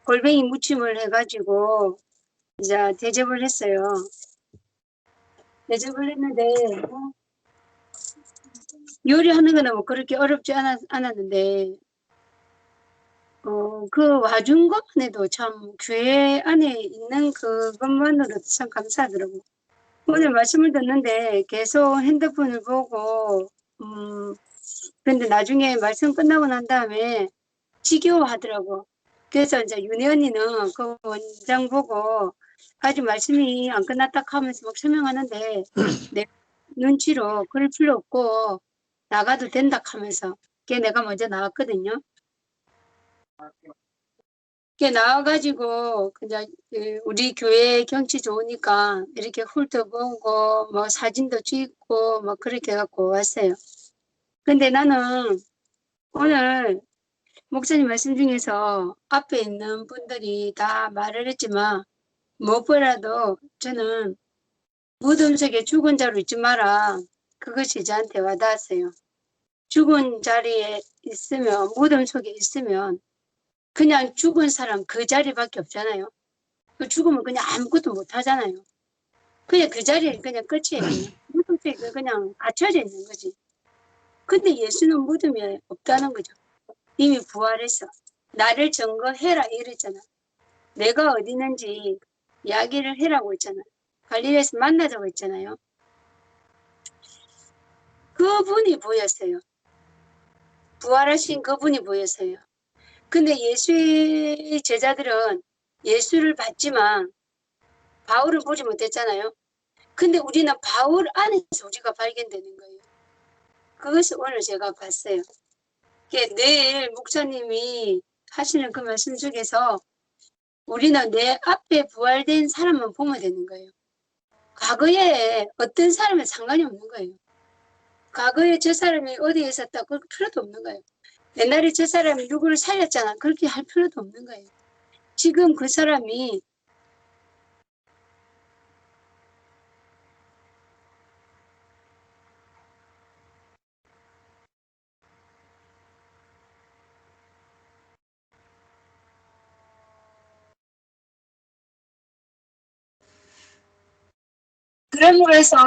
골뱅이 무침을 해가지고 이제 대접을 했어요. 대접을 했는데 요리하는 거는 뭐 그렇게 어렵지 않았는데 그 와준 것만 해도 참 교회 안에 있는 그것만으로도 참 감사하더라고. 오늘 말씀을 듣는데 계속 핸드폰을 보고, 근데 나중에 말씀 끝나고 난 다음에 지겨워하더라고. 그래서 이제 윤혜 언니는 그 원장 보고 아직 말씀이 안 끝났다 하면서 막 설명하는데 내 눈치로 그럴 필요 없고 나가도 된다 하면서 걔 내가 먼저 나왔거든요. 걔 나와가지고 그냥 우리 교회 경치 좋으니까 이렇게 훑어보고 뭐 사진도 찍고 뭐 그렇게 해갖고 왔어요. 근데 나는 오늘 목사님 말씀 중에서 앞에 있는 분들이 다 말을 했지만 무엇보다도 저는 무덤 속에 죽은 자로 있지 마라. 그것이 저한테 와닿았어요. 죽은 자리에 있으면 무덤 속에 있으면 그냥 죽은 사람 그 자리밖에 없잖아요. 그 죽으면 그냥 아무것도 못 하잖아요. 그냥 그 자리에 그냥 끝이에요. 무덤 속에 그냥 갇혀져 있는 거지. 근데 예수는 무덤에 없다는 거죠. 이미 부활했어. 나를 증거해라 이랬잖아. 내가 어디 있는지 이야기를 해라고 했잖아. 갈릴리에서 만나자고 했잖아요. 그분이 보였어요. 부활하신 그분이 보였어요. 근데 예수의 제자들은 예수를 봤지만 바울을 보지 못했잖아요. 근데 우리는 바울 안에서 우리가 발견되는 거예요. 그것이 오늘 제가 봤어요. 내일 목사님이 하시는 그 말씀 중에서 우리는 내 앞에 부활된 사람만 보면 되는 거예요. 과거에 어떤 사람은 상관이 없는 거예요. 과거에 저 사람이 어디에 있었다 그럴 필요도 없는 거예요. 옛날에 저 사람이 누구를 살렸잖아. 그렇게 할 필요도 없는 거예요. 지금 그 사람이 그러므로 해서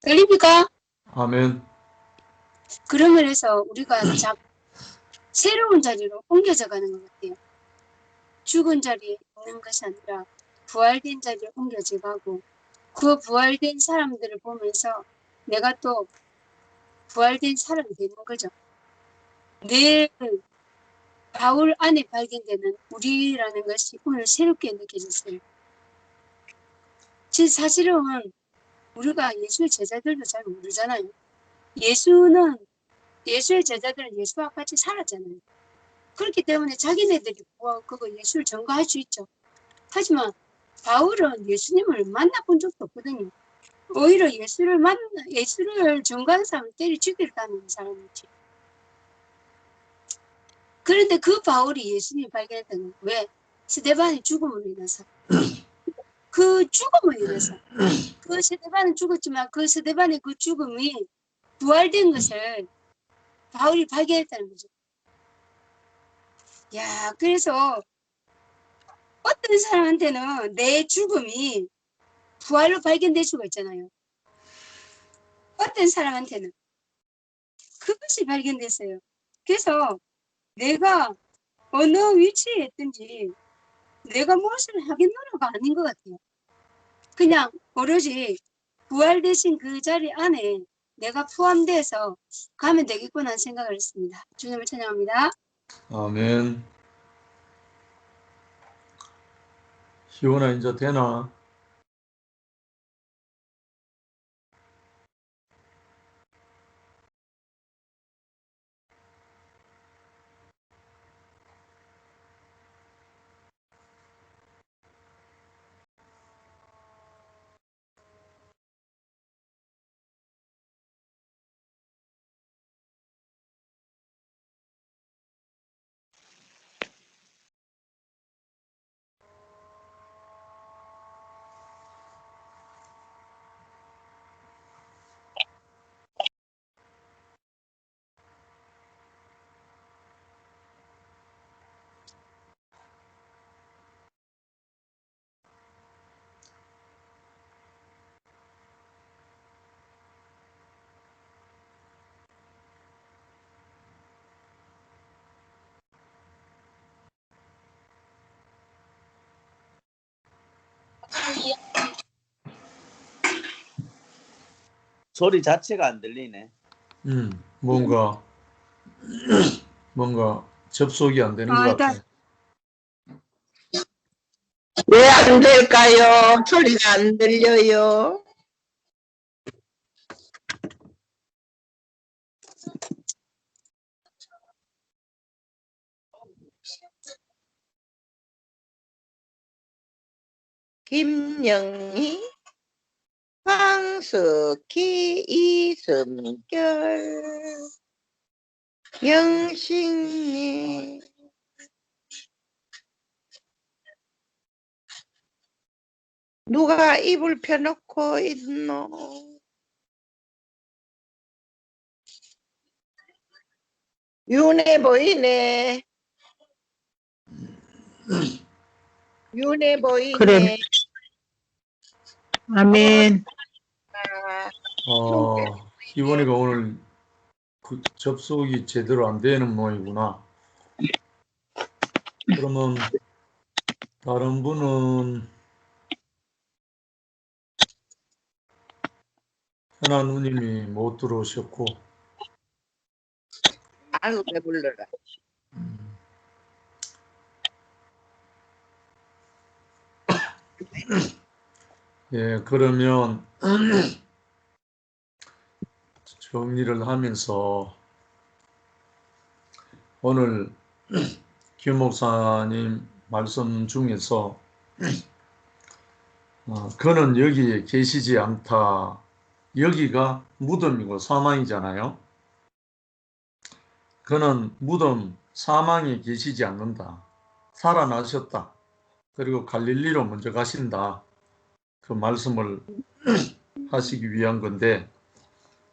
들립니까? 아멘. 그러므로 해서 우리가 새로운 자리로 옮겨져 가는 것 같아요. 죽은 자리에 있는 것이 아니라 부활된 자리에 옮겨져 가고 그 부활된 사람들을 보면서 내가 또 부활된 사람이 되는 거죠. 내 바울 안에 발견되는 우리라는 것이 오늘 새롭게 느껴졌어요. 사실은 우리가 예수의 제자들도 잘 모르잖아요. 예수의 제자들은 예수와 같이 살았잖아요. 그렇기 때문에 자기네들이 그거 예수를 전가할 수 있죠. 하지만 바울은 예수님을 만나본 적도 없거든요. 오히려 예수를 전가한 사람을 때려 죽이려는 사람이지. 그런데 그 바울이 예수님을 발견했던 건 왜? 스데반의 죽음으로 인해서. 그 죽음으로 인해서. 그 스데반은 죽었지만 그 스데반의 그 죽음이 부활된 것을 바울이 발견했다는 거죠. 야, 그래서 어떤 사람한테는 내 죽음이 부활로 발견될 수가 있잖아요. 어떤 사람한테는 그것이 발견됐어요. 그래서 내가 어느 위치에 있든지 내가 무엇을 하겠노라가 아닌 것 같아요. 그냥 오로지 부활되신 그 자리 안에 내가 포함돼서 가면 되겠구나 생각을 했습니다. 주님을 찬양합니다. 아멘. 희원아 이제 되나? 소리 자체가 안 들리네. 뭔가 접속이 안 되는 것 같아. 왜 안 될까요? 소리가 안 들려요. 김영희, 황석희, 이성결, 영식님, 누가 입을 펴놓고 있노? 윤해 보이네. 윤해 보이네. 그래. 아멘. 희원이가 오늘 그 접속이 제대로 안 되는 모양이구나. 그러면 다른 분은 현아 누님이 못 들어오셨고. 아유, 배불러라. 예, 그러면 정리를 하면서 오늘 김 목사님 말씀 중에서 그는 여기에 계시지 않다. 여기가 무덤이고 사망이잖아요. 그는 무덤 사망에 계시지 않는다. 살아나셨다. 그리고 갈릴리로 먼저 가신다. 그 말씀을 하시기 위한 건데,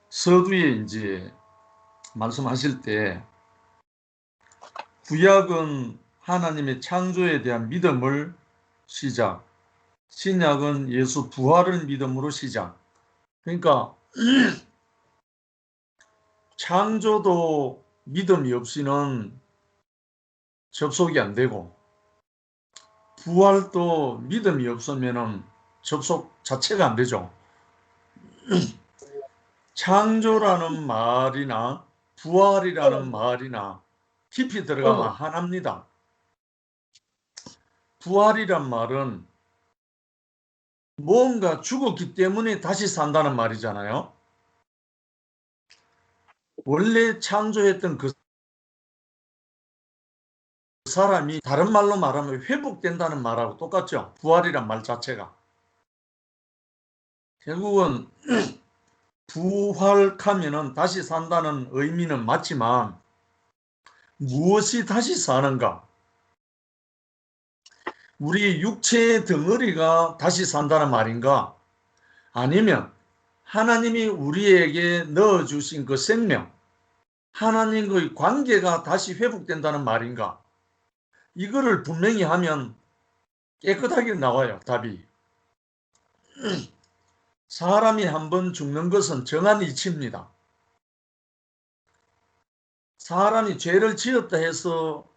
서두에 이제 말씀하실 때 구약은 하나님의 창조에 대한 믿음을 시작, 신약은 예수 부활을 믿음으로 시작. 그러니까 창조도 믿음이 없이는 접속이 안 되고, 부활도 믿음이 없으면 접속 자체가 안 되죠. 창조라는 말이나 부활이라는 말이나 깊이 들어가면 하나입니다. 부활이란 말은 뭔가 죽었기 때문에 다시 산다는 말이잖아요. 원래 창조했던 그 사람이 다른 말로 말하면 회복된다는 말하고 똑같죠. 부활이란 말 자체가. 결국은 부활하면은 다시 산다는 의미는 맞지만 무엇이 다시 사는가? 우리 육체의 덩어리가 다시 산다는 말인가? 아니면 하나님이 우리에게 넣어주신 그 생명, 하나님과의 관계가 다시 회복된다는 말인가? 이거를 분명히 하면 깨끗하게 나와요, 답이. 사람이 한번 죽는 것은 정한 이치입니다. 사람이 죄를 지었다 해서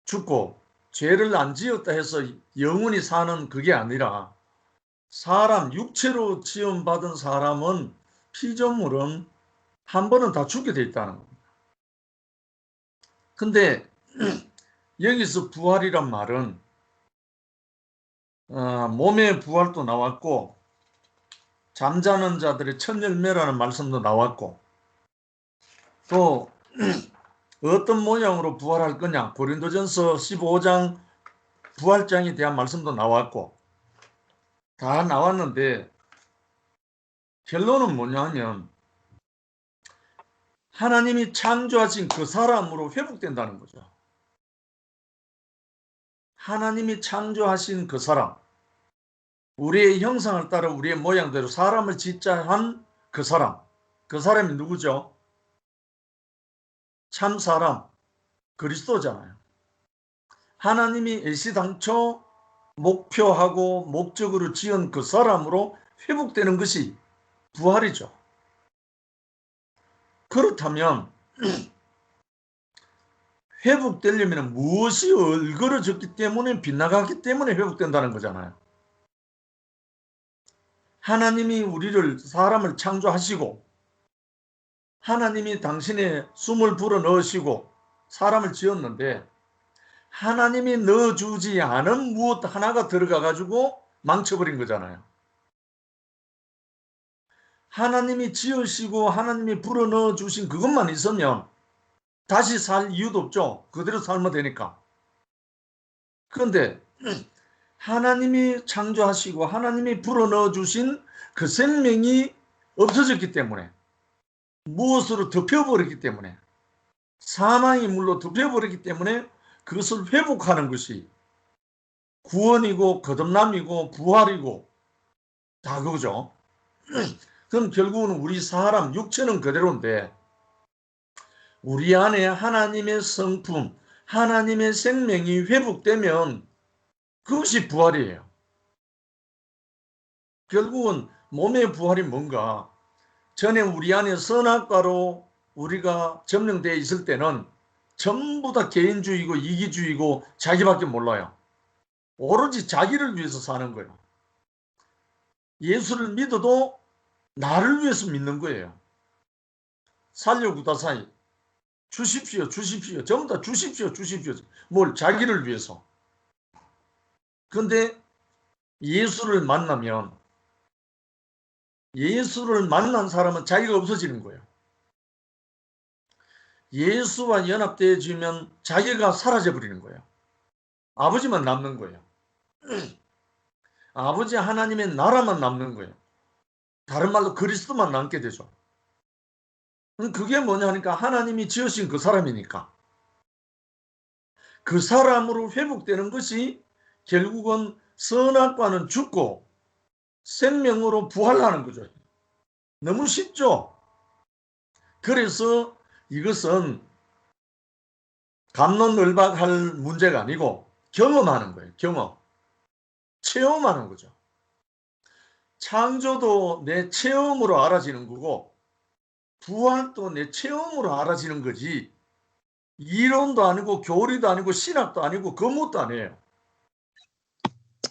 죽고 죄를 안 지었다 해서 영원히 사는 그게 아니라, 사람, 육체로 지음받은 사람은, 피조물은 한 번은 다 죽게 돼 있다는 겁니다. 근데 여기서 부활이란 말은 몸의 부활도 나왔고, 잠자는 자들의 첫 열매라는 말씀도 나왔고, 또 어떤 모양으로 부활할 거냐, 고린도전서 15장 부활장에 대한 말씀도 나왔고, 다 나왔는데 결론은 뭐냐 하면 하나님이 창조하신 그 사람으로 회복된다는 거죠. 하나님이 창조하신 그 사람, 우리의 형상을 따라 우리의 모양대로 사람을 짓자 한 그 사람, 그 사람이 누구죠? 참 사람, 그리스도잖아요. 하나님이 일시당초 목표하고 목적으로 지은 그 사람으로 회복되는 것이 부활이죠. 그렇다면 회복되려면 무엇이 얼그러졌기 때문에, 빗나갔기 때문에 회복된다는 거잖아요. 하나님이 우리를, 사람을 창조하시고 하나님이 당신의 숨을 불어넣으시고 사람을 지었는데 하나님이 넣어주지 않은 무엇 하나가 들어가 가지고 망쳐버린 거잖아요. 하나님이 지으시고 하나님이 불어넣어 주신 그것만 있으면 다시 살 이유도 없죠. 그대로 살면 되니까. 그런데 하나님이 창조하시고 하나님이 불어넣어 주신 그 생명이 없어졌기 때문에, 무엇으로 덮여버렸기 때문에, 사망의 물로 덮여버렸기 때문에 그것을 회복하는 것이 구원이고 거듭남이고 부활이고 다 그거죠. 그럼 결국은 우리 사람 육체는 그대로인데 우리 안에 하나님의 성품, 하나님의 생명이 회복되면 그것이 부활이에요. 결국은 몸의 부활이 뭔가, 전에 우리 안에 선악과로 우리가 점령되어 있을 때는 전부 다 개인주의고 이기주의고 자기밖에 몰라요. 오로지 자기를 위해서 사는 거예요. 예수를 믿어도 나를 위해서 믿는 거예요. 살려구다사이 주십시오, 주십시오. 전부 다 주십시오, 주십시오. 뭘? 자기를 위해서. 그런데 예수를 만나면, 예수를 만난 사람은 자기가 없어지는 거예요. 예수와 연합되어지면 자기가 사라져버리는 거예요. 아버지만 남는 거예요. 아버지 하나님의 나라만 남는 거예요. 다른 말로 그리스도만 남게 되죠. 그게 뭐냐 하니까 하나님이 지으신 그 사람이니까. 그 사람으로 회복되는 것이 결국은 선악과는 죽고 생명으로 부활하는 거죠. 너무 쉽죠? 그래서 이것은 갑론을박할 문제가 아니고 경험하는 거예요. 경험. 체험하는 거죠. 창조도 내 체험으로 알아지는 거고 부활도 내 체험으로 알아지는 거지, 이론도 아니고 교리도 아니고 신학도 아니고 그 무엇도 아니에요.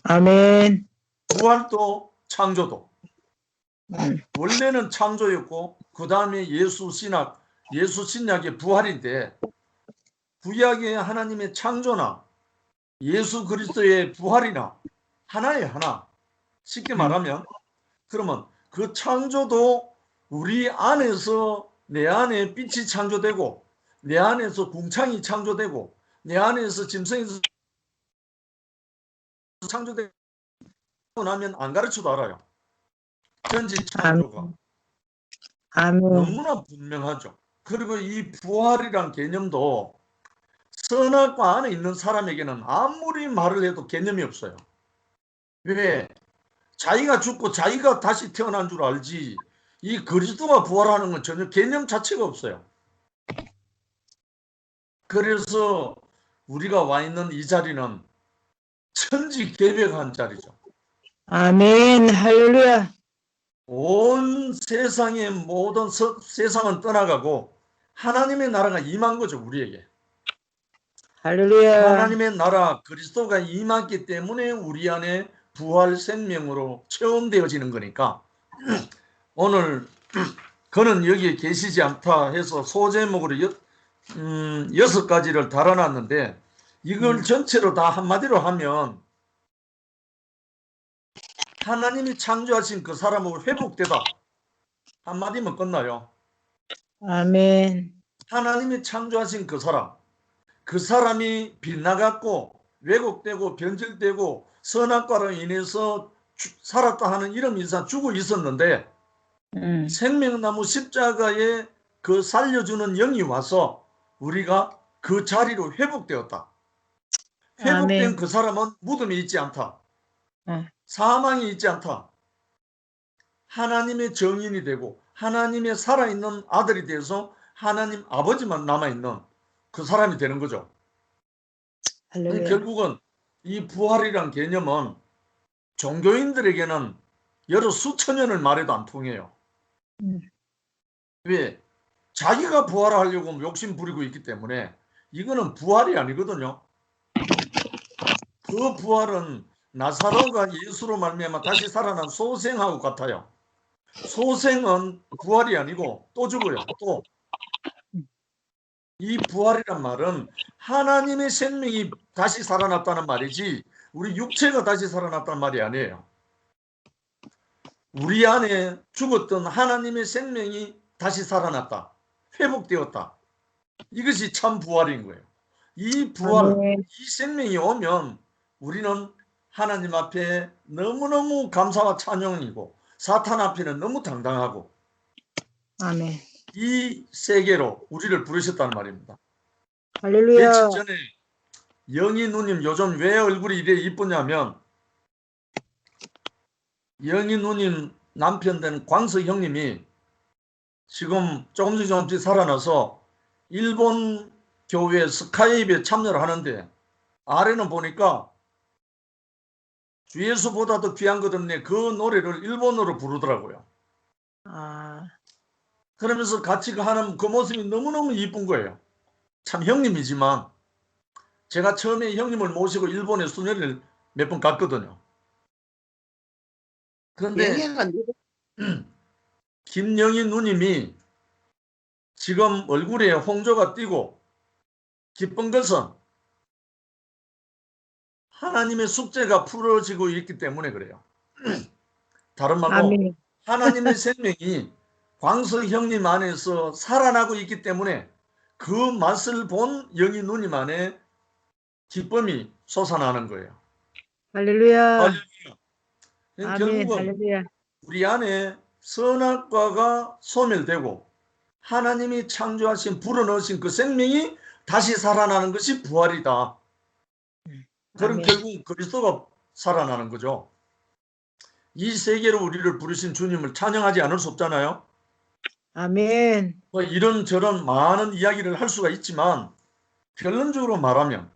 아멘. 부활도 창조도. 원래는 창조였고 그 다음에 예수 신학, 예수 신약의 부활인데, 구약의 하나님의 창조나 예수 그리스도의 부활이나 하나예요. 하나. 쉽게 말하면 그러면 그 창조도 우리 안에서, 내 안에 빛이 창조되고 내 안에서 궁창이 창조되고 내 안에서 짐승이 창조되고 나면 안 가르쳐도 알아요. 전지 창조가. 아멘. 너무나 분명하죠. 그리고 이 부활이란 개념도 선악과 안에 있는 사람에게는 아무리 말을 해도 개념이 없어요. 왜? 자기가 죽고 자기가 다시 태어난 줄 알지, 이 그리스도가 부활하는 건 전혀 개념 자체가 없어요. 그래서 우리가 와 있는 이 자리는 천지개벽한 자리죠. 아멘. 할렐루야. 온 세상의 모든 세상은 떠나가고 하나님의 나라가 임한 거죠. 우리에게. 할렐루야. 하나님의 나라 그리스도가 임했기 때문에 우리 안에 부활 생명으로 체험되어지는 거니까 오늘 그는 여기에 계시지 않다 해서 소제목으로 6가지를 달아놨는데, 이걸 전체로 다 한마디로 하면 하나님이 창조하신 그 사람으로 회복되다, 한마디면 끝나요. 아멘. 하나님이 창조하신 그 사람, 그 사람이 빗나갔고 왜곡되고 변질되고 선악과로 인해서 살았다 하는 이런 인상 죽어 있었는데 생명나무 십자가에 그 살려주는 영이 와서 우리가 그 자리로 회복되었다. 회복된 아멘. 그 사람은 무덤이 있지 않다. 응. 사망이 있지 않다. 하나님의 정인이 되고 하나님의 살아있는 아들이 되어서 하나님 아버지만 남아있는 그 사람이 되는 거죠. 할렐루야. 결국은 이 부활이란 개념은 종교인들에게는 여러 수천 년을 말해도 안 통해요. 왜? 자기가 부활하려고 욕심 부리고 있기 때문에. 이거는 부활이 아니거든요. 그 부활은 나사로가 예수로 말미암아 다시 살아난 소생하고 같아요. 소생은 부활이 아니고 또 죽어요. 또. 이 부활이란 말은 하나님의 생명이 다시 살아났다는 말이지 우리 육체가 다시 살아났다는 말이 아니에요. 우리 안에 죽었던 하나님의 생명이 다시 살아났다. 회복되었다. 이것이 참 부활인 거예요. 이 부활, 이 생명이 오면 우리는 하나님 앞에 너무너무 감사와 찬양이고 사탄 앞에는 너무 당당하고 아멘. 이 세계로 우리를 부르셨다는 말입니다. 할렐루야. 며칠 전에 영희 누님 요즘 왜 얼굴이 이래 이쁘냐면 영희 누님 남편 된 광서 형님이 지금 조금씩 살아나서 일본 교회 스카이프에 참여를 하는데 아래는 보니까 주 예수보다도 귀한 것 없네 그 노래를 일본어로 부르더라고요. 그러면서 같이 하는 그 모습이 너무너무 이쁜 거예요. 참 형님이지만 제가 처음에 형님을 모시고 일본에 순회를 몇 번 갔거든요. 그런데 영희가 누구? 김영희 누님이 지금 얼굴에 홍조가 띄고 기쁜 것은 하나님의 숙제가 풀어지고 있기 때문에 그래요. 다른 말로 아멘. 하나님의 생명이 광서 형님 안에서 살아나고 있기 때문에 그 맛을 본 영희 누님 안에 기쁨이 솟아나는 거예요. 할렐루야. 할렐루야. 아멘. 결국은 할렐루야. 우리 안에 선악과가 소멸되고 하나님이 창조하신 불어넣으신 그 생명이 다시 살아나는 것이 부활이다. 그럼 아멘. 결국 그리스도가 살아나는 거죠. 이 세계로 우리를 부르신 주님을 찬양하지 않을 수 없잖아요. 아멘. 뭐 이런저런 많은 이야기를 할 수가 있지만 결론적으로 말하면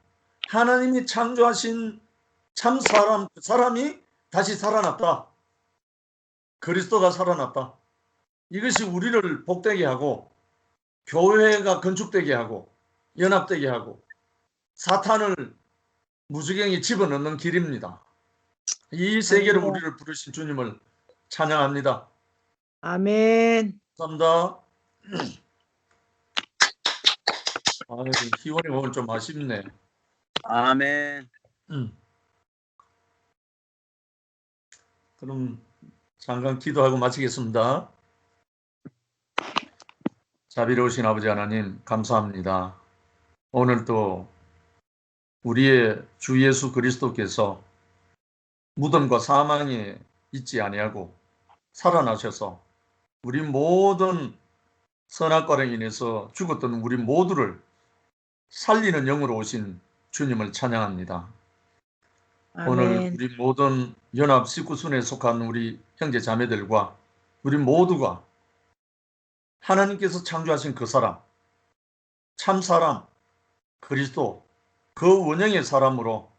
하나님이 창조하신 참 사람이 다시 살아났다. 그리스도가 살아났다. 이것이 우리를 복되게 하고 교회가 건축되게 하고 연합되게 하고 사탄을 무지경에 집어넣는 길입니다. 이 세계로 우리를 부르신 주님을 찬양합니다. 아멘. 감사합니다. 아유, 희원이 오늘 좀 아쉽네. 아멘. 그럼 잠깐 기도하고 마치겠습니다. 자비로우신 아버지 하나님 감사합니다. 오늘도 우리의 주 예수 그리스도께서 무덤과 사망에 있지 아니하고 살아나셔서 우리 모든 선악과로 인해서 죽었던 우리 모두를 살리는 영으로 오신 주님을 찬양합니다. 아멘. 오늘 우리 모든 연합 식구순에 속한 우리 형제 자매들과 우리 모두가 하나님께서 창조하신 그 사람, 참 사람, 그리스도, 그 원형의 사람으로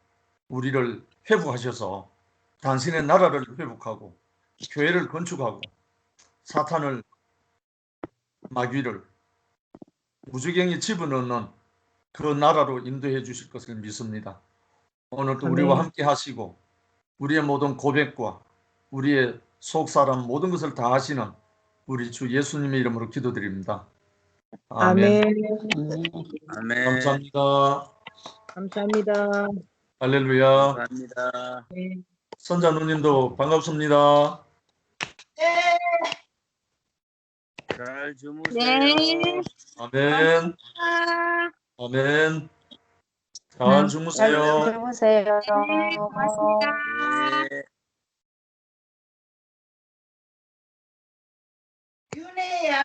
우리를 회복하셔서 당신의 나라를 회복하고 교회를 건축하고 사탄을 마귀를 무지경에 집어넣는 그 나라로 인도해 주실 것을 믿습니다. 오늘도 우리와 함께 하시고 우리의 모든 고백과 우리의 속사람 모든 것을 다 하시는 우리 주 예수님의 이름으로 기도드립니다. 아멘. 아멘. 감사합니다. 감사합니다. 할렐루야. 감사합니다. 선자 누님도 반갑습니다. 잘 주무세요. 네. 아멘. 아멘. 잘 주무세요. 주무세요. 네, 고맙습니다. 네. 윤혜야.